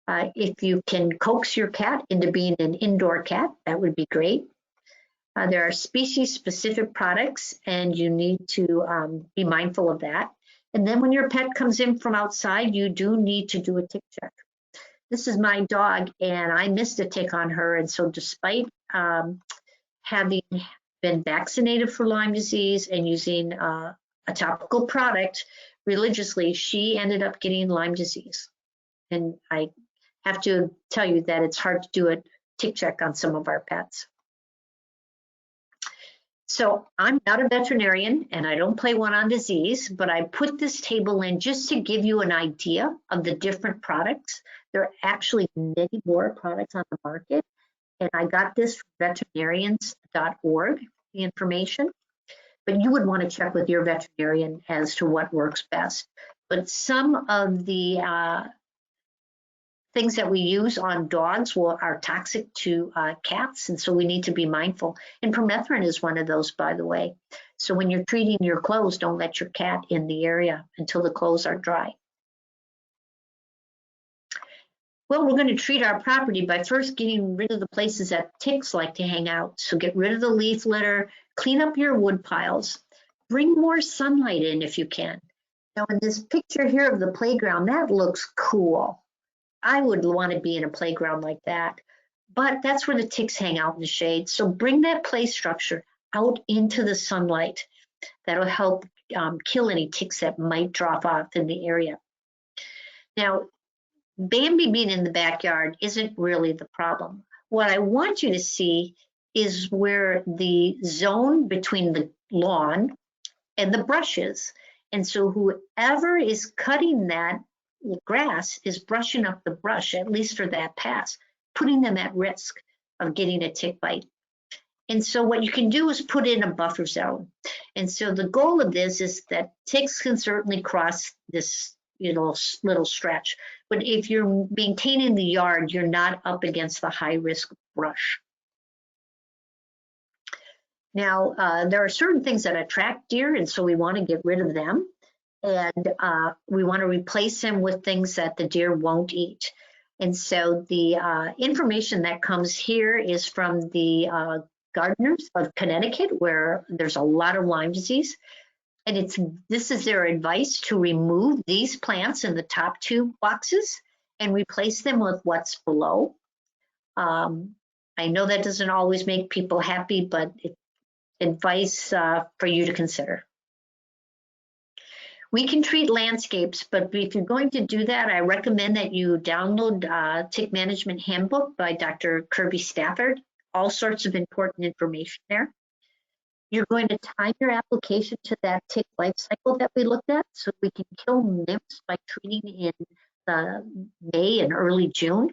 If you can coax your cat into being an indoor cat, that would be great. There are species-specific products, and you need to be mindful of that. And then when your pet comes in from outside, you do need to do a tick check. This is my dog, and I missed a tick on her, and so despite having been vaccinated for Lyme disease and using a topical product religiously, she ended up getting Lyme disease. And I have to tell you that it's hard to do a tick check on some of our pets. So I'm not a veterinarian, and I don't play one on disease, but I put this table in just to give you an idea of the different products. There are actually many more products on the market, and I got this from veterinarians.org, the information. But you would want to check with your veterinarian as to what works best. But some of the things that we use on dogs are toxic to cats, and so we need to be mindful. And permethrin is one of those, by the way. So when you're treating your clothes, don't let your cat in the area until the clothes are dry. Well, we're going to treat our property by first getting rid of the places that ticks like to hang out. So get rid of the leaf litter, clean up your wood piles, bring more sunlight in if you can. Now in this picture here of the playground, that looks cool. I would want to be in a playground like that. But that's where the ticks hang out in the shade. So bring that play structure out into the sunlight. That'll help kill any ticks that might drop off in the area. Now, Bambi being in the backyard isn't really the problem. What I want you to see is where the zone between the lawn and the brushes. And so whoever is cutting that grass is brushing up the brush, at least for that pass, putting them at risk of getting a tick bite. And so what you can do is put in a buffer zone. And so the goal of this is that ticks can certainly cross this little stretch. But if you're maintaining the yard, you're not up against the high risk brush. Now, there are certain things that attract deer, and so we want to get rid of them. And we want to replace them with things that the deer won't eat. And so the information that comes here is from the gardeners of Connecticut, where there's a lot of Lyme disease. And this is their advice to remove these plants in the top two boxes and replace them with what's below. I know that doesn't always make people happy, but it's advice for you to consider. We can treat landscapes, but if you're going to do that, I recommend that you download Tick Management Handbook by Dr. Kirby Stafford. All sorts of important information there. You're going to time your application to that tick life cycle that we looked at, so we can kill nymphs by treating in May and early June,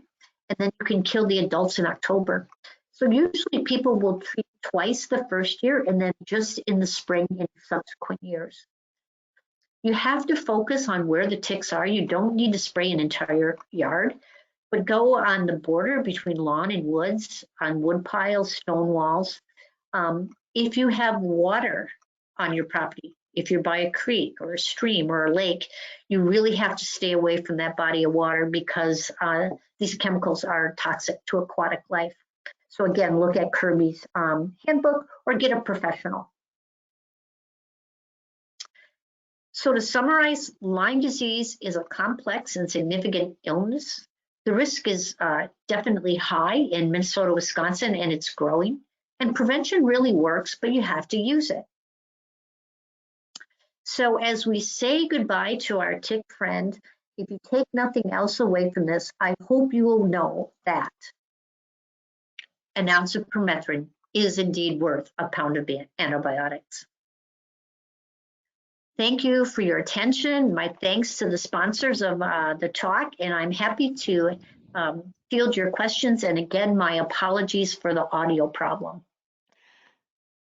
and then you can kill the adults in October. So usually people will treat twice the first year and then just in the spring in subsequent years. You have to focus on where the ticks are. You don't need to spray an entire yard, but go on the border between lawn and woods, on wood piles, stone walls. If you have water on your property, if you're by a creek or a stream or a lake, you really have to stay away from that body of water because these chemicals are toxic to aquatic life. So again, look at Kirby's handbook or get a professional. So to summarize, Lyme disease is a complex and significant illness. The risk is definitely high in Minnesota, Wisconsin, and it's growing. And prevention really works, but you have to use it. So as we say goodbye to our tick friend, if you take nothing else away from this, I hope you will know that an ounce of permethrin is indeed worth a pound of antibiotics. Thank you for your attention. My thanks to the sponsors of the talk, and I'm happy to field your questions. And again, my apologies for the audio problem.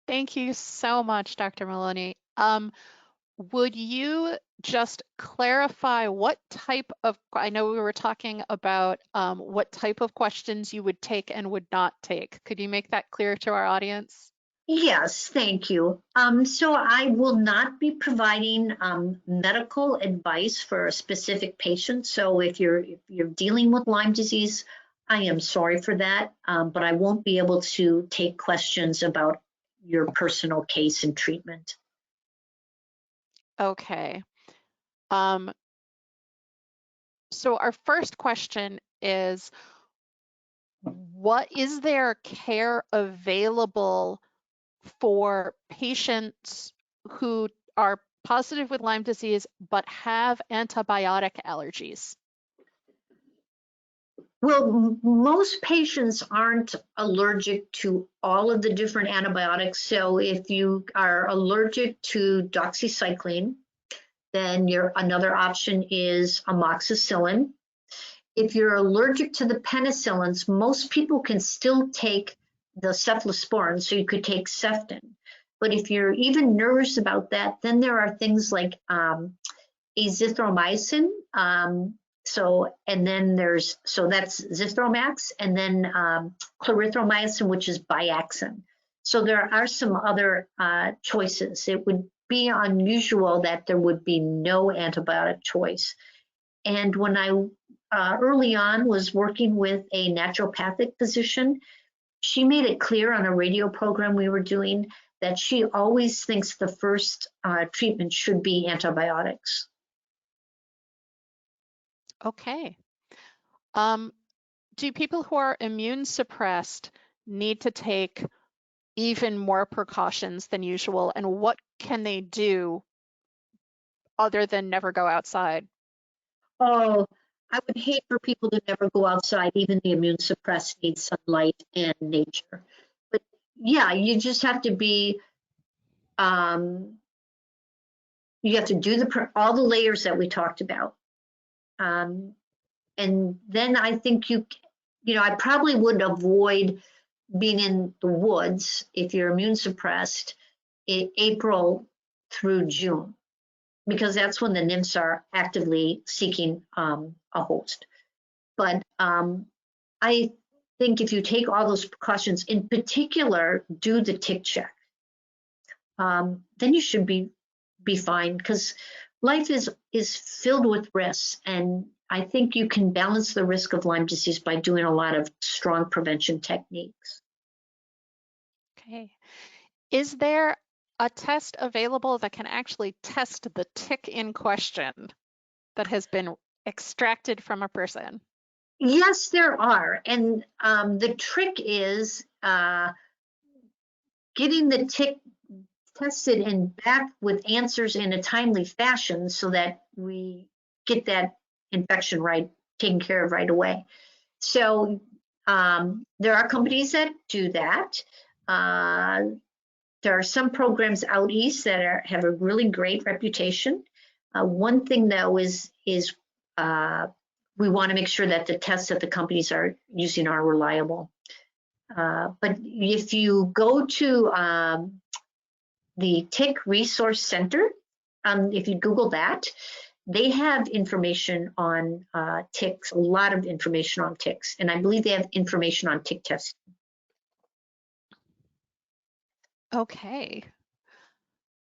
Thank you so much, Dr. Maloney. Would you just clarify what type of, I know we were talking about what type of questions you would take and would not take. Could you make that clear to our audience? Yes, thank you. So I will not be providing medical advice for a specific patient. So if you're dealing with Lyme disease, I am sorry for that, but I won't be able to take questions about your personal case and treatment. Okay. So our first question is, what is there care available for patients who are positive with Lyme disease but have antibiotic allergies? Well, most patients aren't allergic to all of the different antibiotics. So if you are allergic to doxycycline, then another option is amoxicillin. If you're allergic to the penicillins, most people can still take the cephalosporin, so you could take Ceftin. But if you're even nervous about that, then there are things like azithromycin. So that's Zithromax, and then clarithromycin, which is Biaxin. So there are some other choices. It would be unusual that there would be no antibiotic choice. And when I early on was working with a naturopathic physician, she made it clear on a radio program we were doing that she always thinks the first treatment should be antibiotics. Okay. Do people who are immune suppressed need to take even more precautions than usual? And what can they do other than never go outside? Oh, I would hate for people to never go outside. Even the immune suppressed need sunlight and nature. But yeah, you just have to be, you have to do all the layers that we talked about. And then I think I probably would avoid being in the woods if you're immune suppressed in April through June, because that's when the nymphs are actively seeking a host. But I think if you take all those precautions, in particular, do the tick check, then you should be fine, because life is filled with risks, and I think you can balance the risk of Lyme disease by doing a lot of strong prevention techniques. Okay. Is there a test available that can actually test the tick in question that has been extracted from a person? Yes, there are. And the trick is getting the tick tested and back with answers in a timely fashion so that we get that infection taken care of right away. So there are companies that do that. There are some programs out east that have a really great reputation. One thing though is we want to make sure that the tests that the companies are using are reliable. But if you go to the Tick Resource Center, if you Google that, they have information on ticks, a lot of information on ticks, and I believe they have information on tick testing. Okay.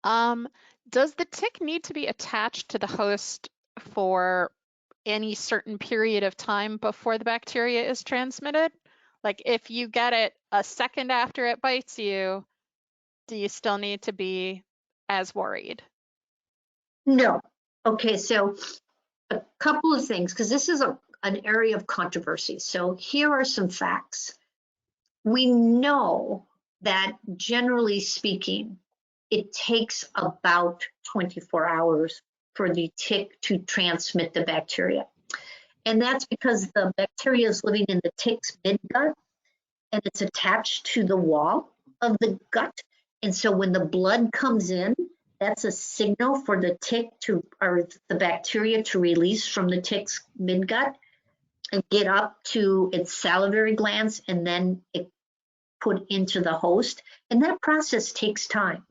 Does the tick need to be attached to the host for any certain period of time before the bacteria is transmitted? Like if you get it a second after it bites you, do you still need to be as worried? No. Okay, so a couple of things, because this is an area of controversy. So here are some facts. We know that generally speaking, it takes about 24 hours for the tick to transmit the bacteria. And that's because the bacteria is living in the tick's midgut and it's attached to the wall of the gut. And so when the blood comes in, that's a signal for the tick or the bacteria to release from the tick's midgut and get up to its salivary glands, and then it put into the host. And that process takes time.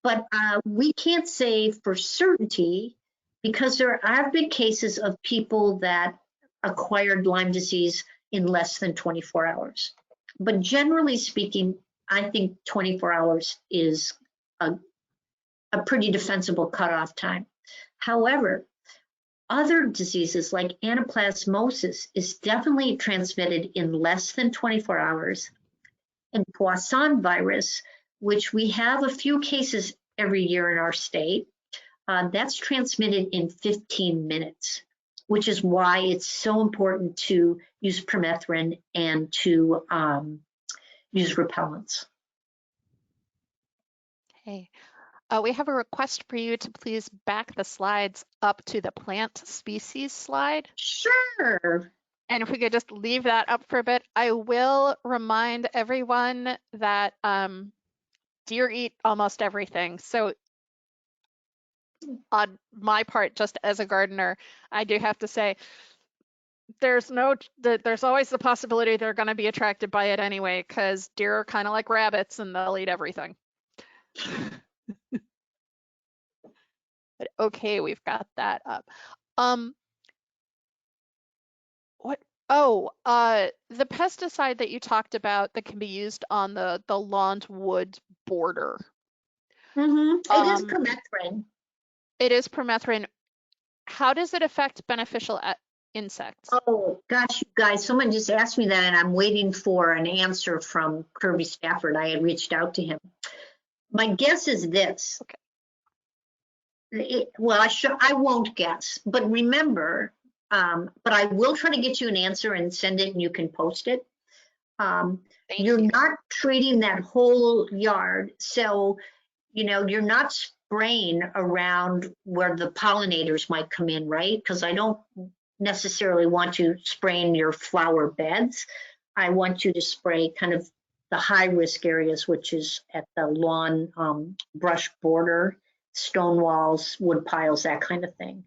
But we can't say for certainty, because there have been cases of people that acquired Lyme disease in less than 24 hours. But generally speaking, I think 24 hours is a pretty defensible cutoff time. However, other diseases like anaplasmosis is definitely transmitted in less than 24 hours. And Poisson virus, which we have a few cases every year in our state, that's transmitted in 15 minutes, which is why it's so important to use permethrin and to use repellents. Okay. We have a request for you to please back the slides up to the plant species slide. Sure. And if we could just leave that up for a bit, I will remind everyone that deer eat almost everything. So on my part, just as a gardener, I do have to say, there's always the possibility they're going to be attracted by it anyway, because deer are kind of like rabbits and they'll eat everything. But okay, we've got that up. The pesticide that you talked about that can be used on the lawn wood border. It is permethrin. It is permethrin. How does it affect beneficial insects? Oh gosh, you guys, someone just asked me that and I'm waiting for an answer from Kirby Stafford. I had reached out to him. My guess is this. Okay. I won't guess, but remember, But I will try to get you an answer and send it, and you can post it. Thank You're you. not treating that whole yard, so you're not spraying around where the pollinators might come in, right? Because I don't necessarily want you spraying your flower beds. I want you to spray kind of the high risk areas, which is at the lawn, brush border, stone walls, wood piles, that kind of thing.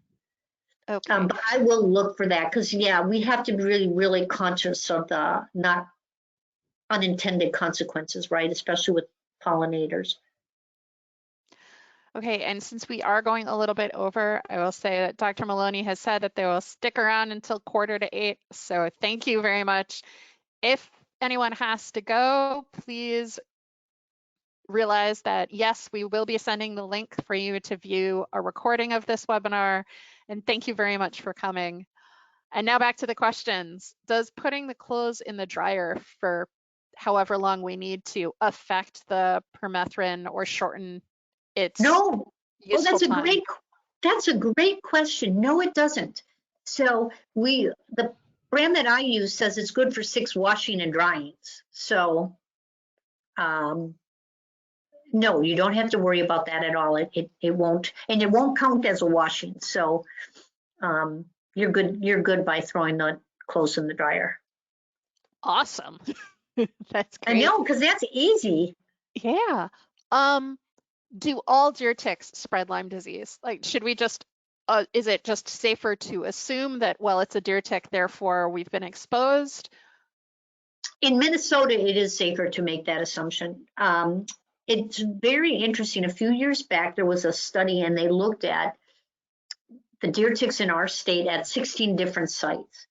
Okay. But I will look for that because, yeah, we have to be really, really conscious of the not unintended consequences, right? Especially with pollinators. Okay, and since we are going a little bit over, I will say that Dr. Maloney has said that they will stick around until 7:45. So thank you very much. If anyone has to go, please realize that yes, we will be sending the link for you to view a recording of this webinar. And thank you very much for coming. And now back to the questions. Does putting the clothes in the dryer for however long we need to affect the permethrin or shorten its No. Oh, useful time? that's a great question. No, it doesn't. So the brand that I use says it's good for 6 washing and dryings. So no, you don't have to worry about that at all. It won't, and it won't count as a washing. So you're good by throwing the clothes in the dryer. Awesome. That's I great. know, because that's easy. Yeah. Do all deer ticks spread Lyme disease? Like, should we just, is it just safer to assume that, well, it's a deer tick, therefore we've been exposed? In Minnesota, it is safer to make that assumption. It's very interesting. A few years back, there was a study and they looked at the deer ticks in our state at 16 different sites.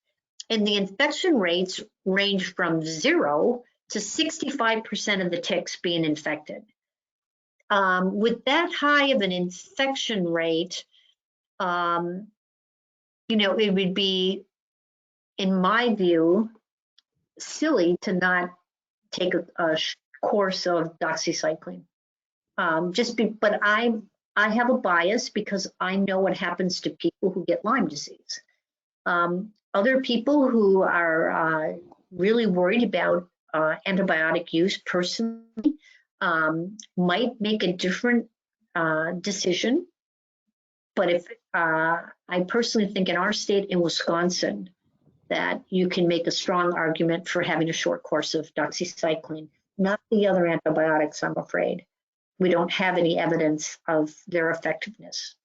And the infection rates range from 0 to 65% of the ticks being infected. With that high of an infection rate, it would be, in my view, silly to not take a course of doxycycline. But I have a bias because I know what happens to people who get Lyme disease. Other people who are really worried about antibiotic use personally might make a different decision. But if I personally think in our state, in Wisconsin, that you can make a strong argument for having a short course of doxycycline, not the other antibiotics, I'm afraid. We don't have any evidence of their effectiveness.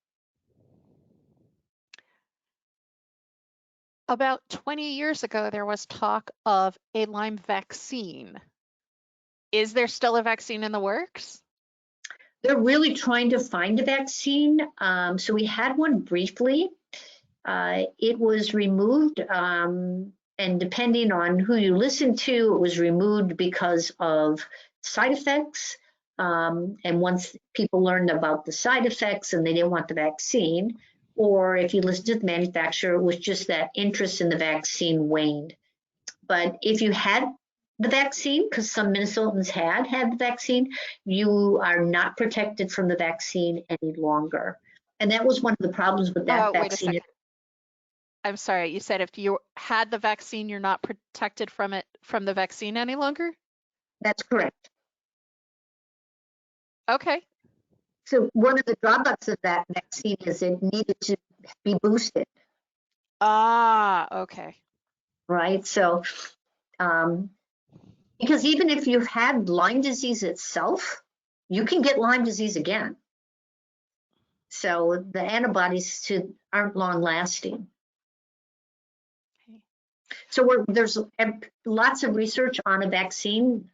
About 20 years ago, there was talk of a Lyme vaccine. Is there still a vaccine in the works? They're really trying to find a vaccine. So we had one briefly. It was removed, and depending on who you listen to, it was removed because of side effects. And once people learned about the side effects and they didn't want the vaccine, or if you listen to the manufacturer, it was just that interest in the vaccine waned. But if you had the vaccine, because some Minnesotans had the vaccine, you are not protected from the vaccine any longer. And that was one of the problems with that vaccine. Wait a second. I'm sorry, you said if you had the vaccine, you're not protected from the vaccine any longer? That's correct. Okay. So one of the drawbacks of that vaccine is it needed to be boosted. Ah, okay. Right. So, because even if you've had Lyme disease itself, you can get Lyme disease again. So the antibodies aren't long lasting. Okay. So there's lots of research on a vaccine,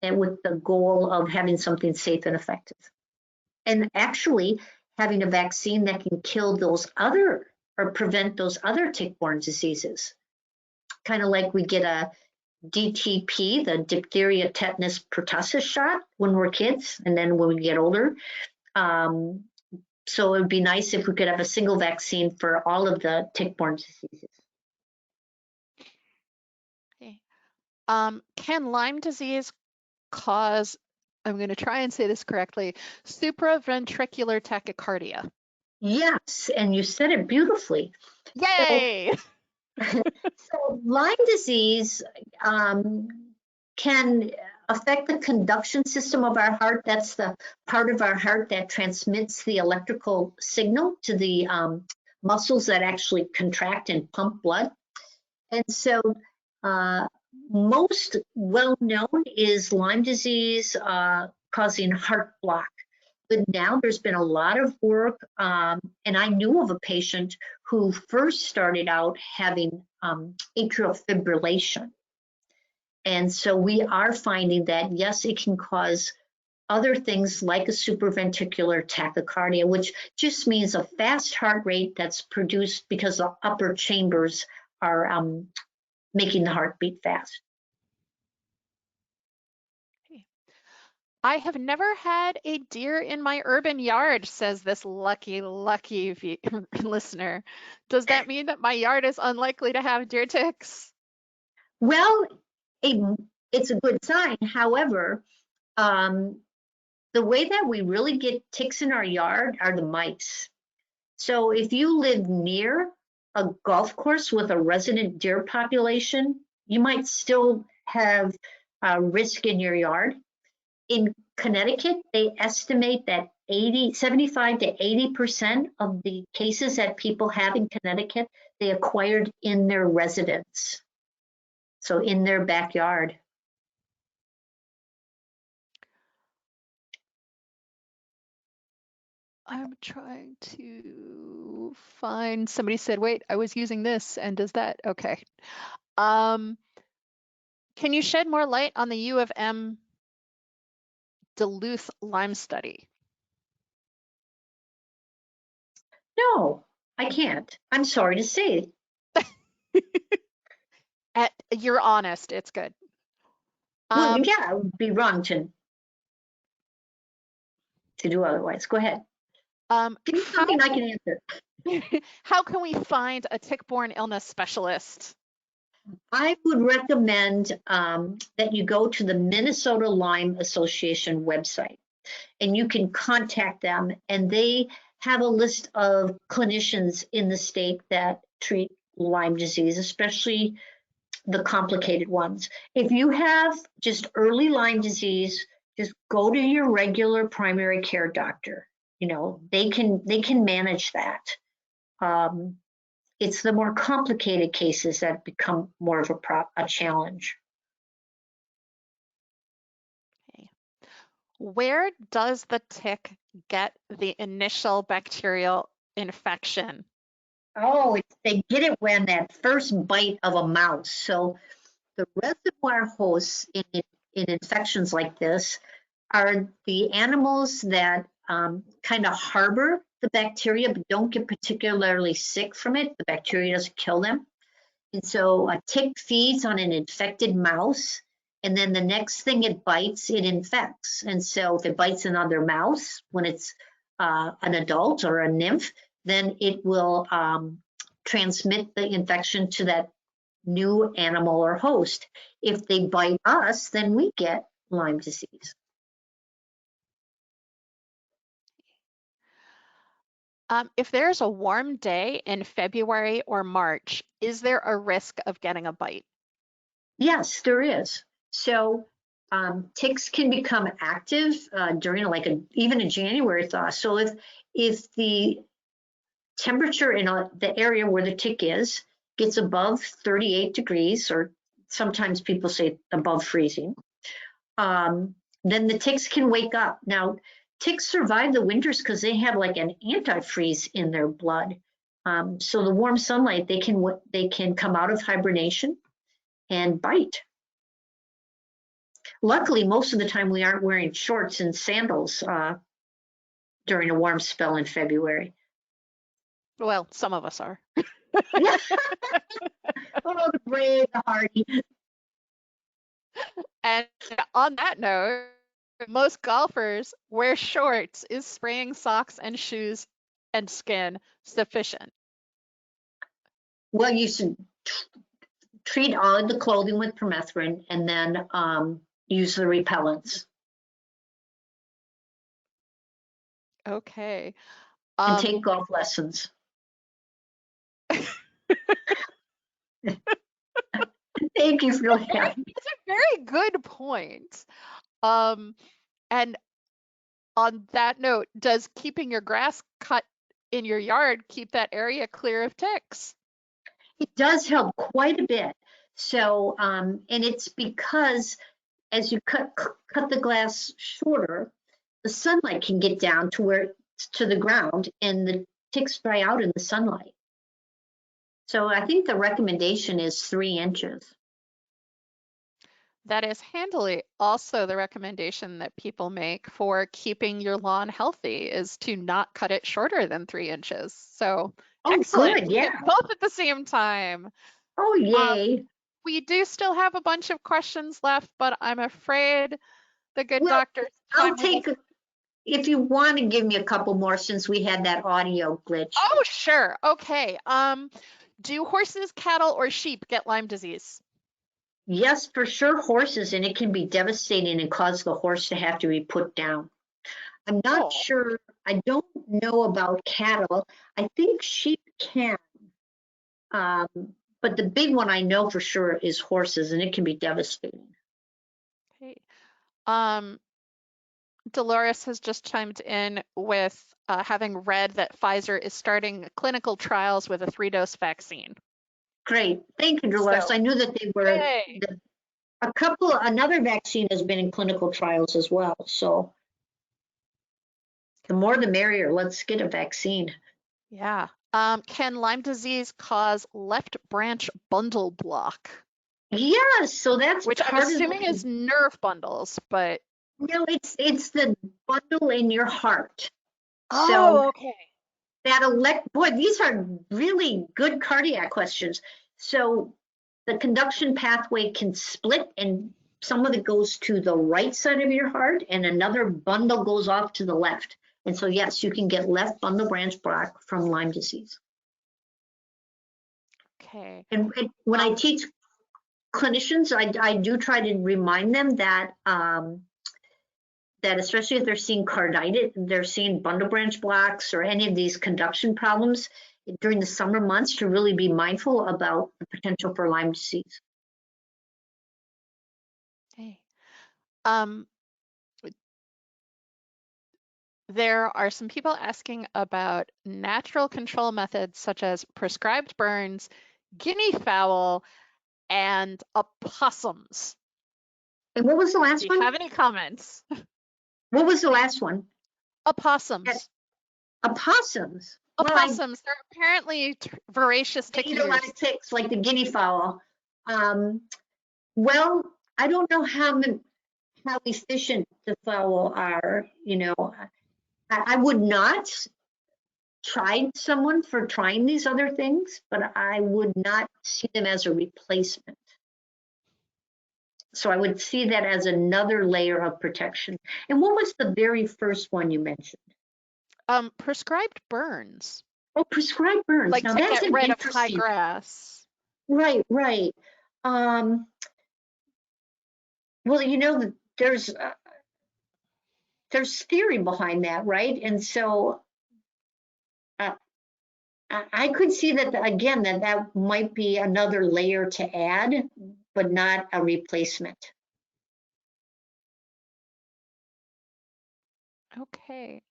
and with the goal of having something safe and effective. And actually having a vaccine that can kill those other or prevent those other tick-borne diseases. Kind of like we get a DTP, the diphtheria, tetanus, pertussis shot when we're kids, and then when we get older. So it would be nice if we could have a single vaccine for all of the tick-borne diseases. Okay. Can Lyme disease cause, I'm going to try and say this correctly, supraventricular tachycardia? Yes, and you said it beautifully. So, Yay! so Lyme disease can affect the conduction system of our heart. That's the part of our heart that transmits the electrical signal to the muscles that actually contract and pump blood. And so most well known is Lyme disease causing heart block. But now there's been a lot of work, and I knew of a patient who first started out having atrial fibrillation. And so we are finding that, yes, it can cause other things like a supraventricular tachycardia, which just means a fast heart rate that's produced because the upper chambers are making the heart beat fast. I have never had a deer in my urban yard, says this lucky listener. Does that mean that my yard is unlikely to have deer ticks? Well, it's a good sign. However, the way that we really get ticks in our yard are the mice. So if you live near a golf course with a resident deer population, you might still have risk in your yard. In Connecticut, they estimate that 75 to 80% of the cases that people have in Connecticut, they acquired in their residence. So in their backyard. I'm trying to find, somebody said, wait, I was using this and does that? Okay. Can you shed more light on the U of M Duluth Lyme study? No, I can't. I'm sorry to say. You're honest, it's good. Well, yeah, it would be wrong to do otherwise. Go ahead. Give me something I can answer. How can we find a tick-borne illness specialist? I would recommend that you go to the Minnesota Lyme Association website and you can contact them, and they have a list of clinicians in the state that treat Lyme disease, especially the complicated ones. If you have just early Lyme disease, just go to your regular primary care doctor. You know, they can manage that. It's the more complicated cases that become more of a challenge. Okay. Where does the tick get the initial bacterial infection? Oh, they get it when that first bite of a mouse. So the reservoir hosts in infections like this are the animals that kind of harbor the bacteria but don't get particularly sick from it. The bacteria doesn't kill them. And so a tick feeds on an infected mouse, and then the next thing it bites, it infects. And so if it bites another mouse when it's an adult or a nymph, then it will transmit the infection to that new animal or host. If they bite us, then we get Lyme disease. If there's a warm day in February or March, is there a risk of getting a bite? Yes, there is. So ticks can become active during even a January thaw. So if the temperature in the area where the tick is gets above 38 degrees, or sometimes people say above freezing, then the ticks can wake up. Now, ticks survive the winters because they have like an antifreeze in their blood. So the warm sunlight, they can come out of hibernation and bite. Luckily, most of the time we aren't wearing shorts and sandals during a warm spell in February. Well, some of us are. Oh, the brave, the hardy. And on that note, most golfers wear shorts. Is spraying socks and shoes and skin sufficient? Well, you should treat all of the clothing with permethrin and then use the repellents. Okay. And take golf lessons. Thank you for that. It's a very good point. And on that note, does keeping your grass cut in your yard keep that area clear of ticks? It does help quite a bit. So, and it's because as you cut the glass shorter, the sunlight can get down to the ground, and the ticks dry out in the sunlight. So I think the recommendation is 3 inches. That is handily also the recommendation that people make for keeping your lawn healthy, is to not cut it shorter than 3 inches. So excellent. Good, yeah. Both at the same time. Oh, yay. We do still have a bunch of questions left, but I'm afraid the good doctor. I'll take, if you want to give me a couple more, since we had that audio glitch. Oh, sure. Okay. Do horses, cattle, or sheep get Lyme disease? Yes, for sure, horses, and it can be devastating and cause the horse to have to be put down. I'm not sure. I don't know about cattle. I think sheep can. But the big one I know for sure is horses, and it can be devastating. Okay. Dolores has just chimed in with having read that Pfizer is starting clinical trials with a 3-dose vaccine. Great. Thank you, Dolores. So, I knew that they were another vaccine has been in clinical trials as well. So the more the merrier. Let's get a vaccine. Yeah. Can Lyme disease cause left branch bundle block? Yes. So that's which I'm assuming is nerve bundles, but no, it's the bundle in your heart. Oh, so okay. Boy, these are really good cardiac questions. So the conduction pathway can split, and some of it goes to the right side of your heart, and another bundle goes off to the left. And so, yes, you can get left bundle branch block from Lyme disease. Okay. And when I teach clinicians, I do try to remind them that that especially if they're seeing carditis, they're seeing bundle branch blocks or any of these conduction problems during the summer months, to really be mindful about the potential for Lyme disease. Okay. There are some people asking about natural control methods such as prescribed burns, guinea fowl, and opossums. And what was the last one? Do you have any comments? What was the last one? Opossums. Opossums. Opossums. They're apparently voracious tick eaters. Eat a lot of ticks, like the guinea fowl. Well, I don't know how efficient the fowl are. You know, I would not chide someone for trying these other things, but I would not see them as a replacement. So I would see that as another layer of protection. And what was the very first one you mentioned? Prescribed burns. Oh, prescribed burns. Like now to that's get rid of high grass. Right, right. Well, you know, there's theory behind that, right? And so I could see that, again, that might be another layer to add, but not a replacement. Okay.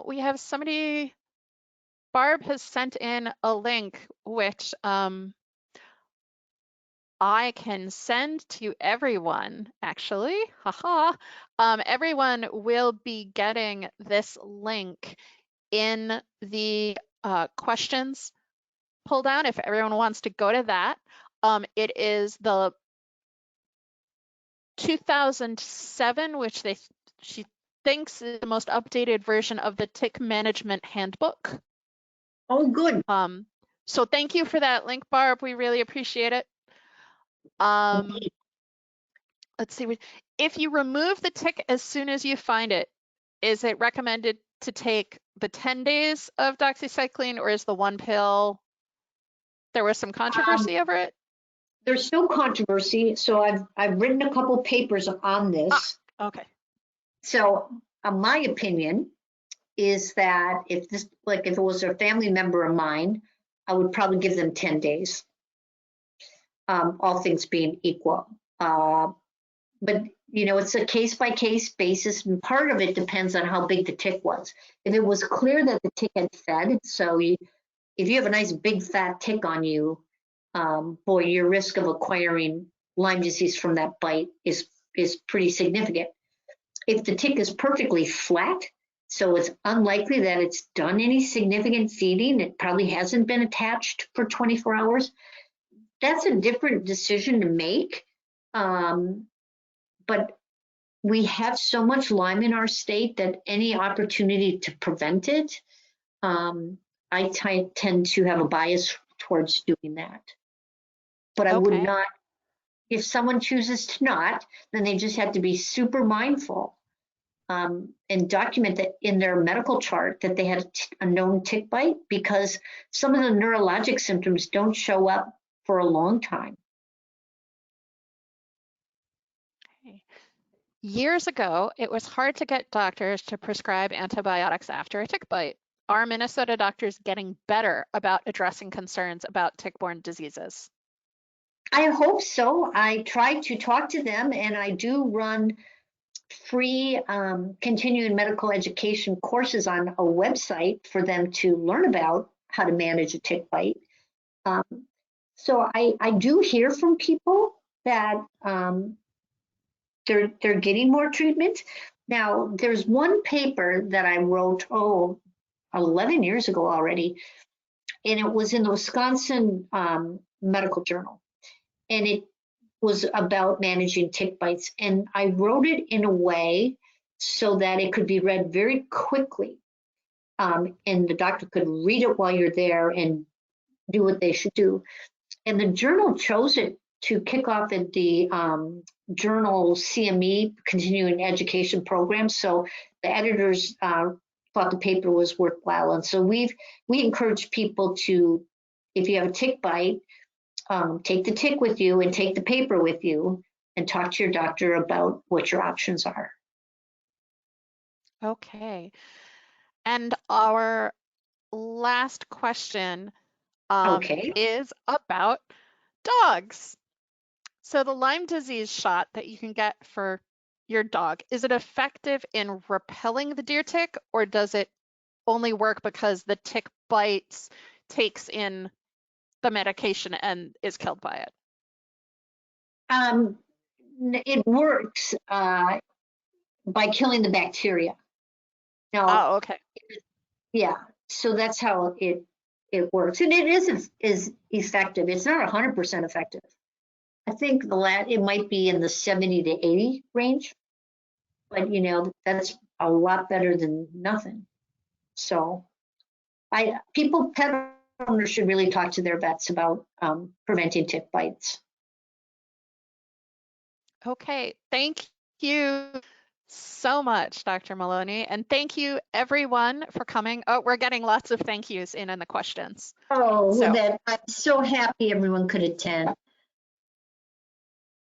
We have somebody, Barb has sent in a link which I can send to everyone, actually. Haha. Everyone will be getting this link in the questions pull down if everyone wants to go to that. It is the 2007, which she thinks is the most updated version of the Tick Management Handbook. Oh, good. So thank you for that link, Barb. We really appreciate it. Let's see. If you remove the tick as soon as you find it, is it recommended to take the 10 days of doxycycline, or is the 1 pill? There was some controversy over it. There's no controversy. So I've written a couple papers on this. Okay. So my opinion is that if it was a family member of mine, I would probably give them 10 days, all things being equal. But it's a case-by-case basis, and part of it depends on how big the tick was. If it was clear that the tick had fed, so if you have a nice big fat tick on you, boy, your risk of acquiring Lyme disease from that bite is pretty significant. If the tick is perfectly flat, so it's unlikely that it's done any significant feeding, it probably hasn't been attached for 24 hours, that's a different decision to make. But we have so much Lyme in our state that any opportunity to prevent it, I tend to have a bias towards doing that. But I would not, if someone chooses to not, then they just have to be super mindful and document that in their medical chart that they had a known tick bite, because some of the neurologic symptoms don't show up for a long time. Years ago, it was hard to get doctors to prescribe antibiotics after a tick bite. Are Minnesota doctors getting better about addressing concerns about tick-borne diseases? I hope so. I try to talk to them, and I do run free continuing medical education courses on a website for them to learn about how to manage a tick bite. So I do hear from people that they're getting more treatment. Now, there's one paper that I wrote, 11 years ago already, and it was in the Wisconsin Medical Journal, and it was about managing tick bites. And I wrote it in a way so that it could be read very quickly, and the doctor could read it while you're there and do what they should do. And the journal chose it to kick off at the journal CME, continuing education program. So the editors thought the paper was worthwhile. And so we encourage people to, if you have a tick bite, take the tick with you and take the paper with you and talk to your doctor about what your options are. Okay. And our last question is about dogs. So the Lyme disease shot that you can get for your dog, is it effective in repelling the deer tick, or does it only work because the tick bites, takes in the medication and is killed by it? It works by killing the bacteria. Now, okay. Yeah, so that's how it works, and it is effective. It's not 100% effective. I think it might be in the 70 to 80 range, but that's a lot better than nothing. So, pet owners should really talk to their vets about preventing tick bites. Okay, thank you so much, Dr. Maloney, and thank you everyone for coming. Oh, we're getting lots of thank yous in the questions. I'm so happy everyone could attend.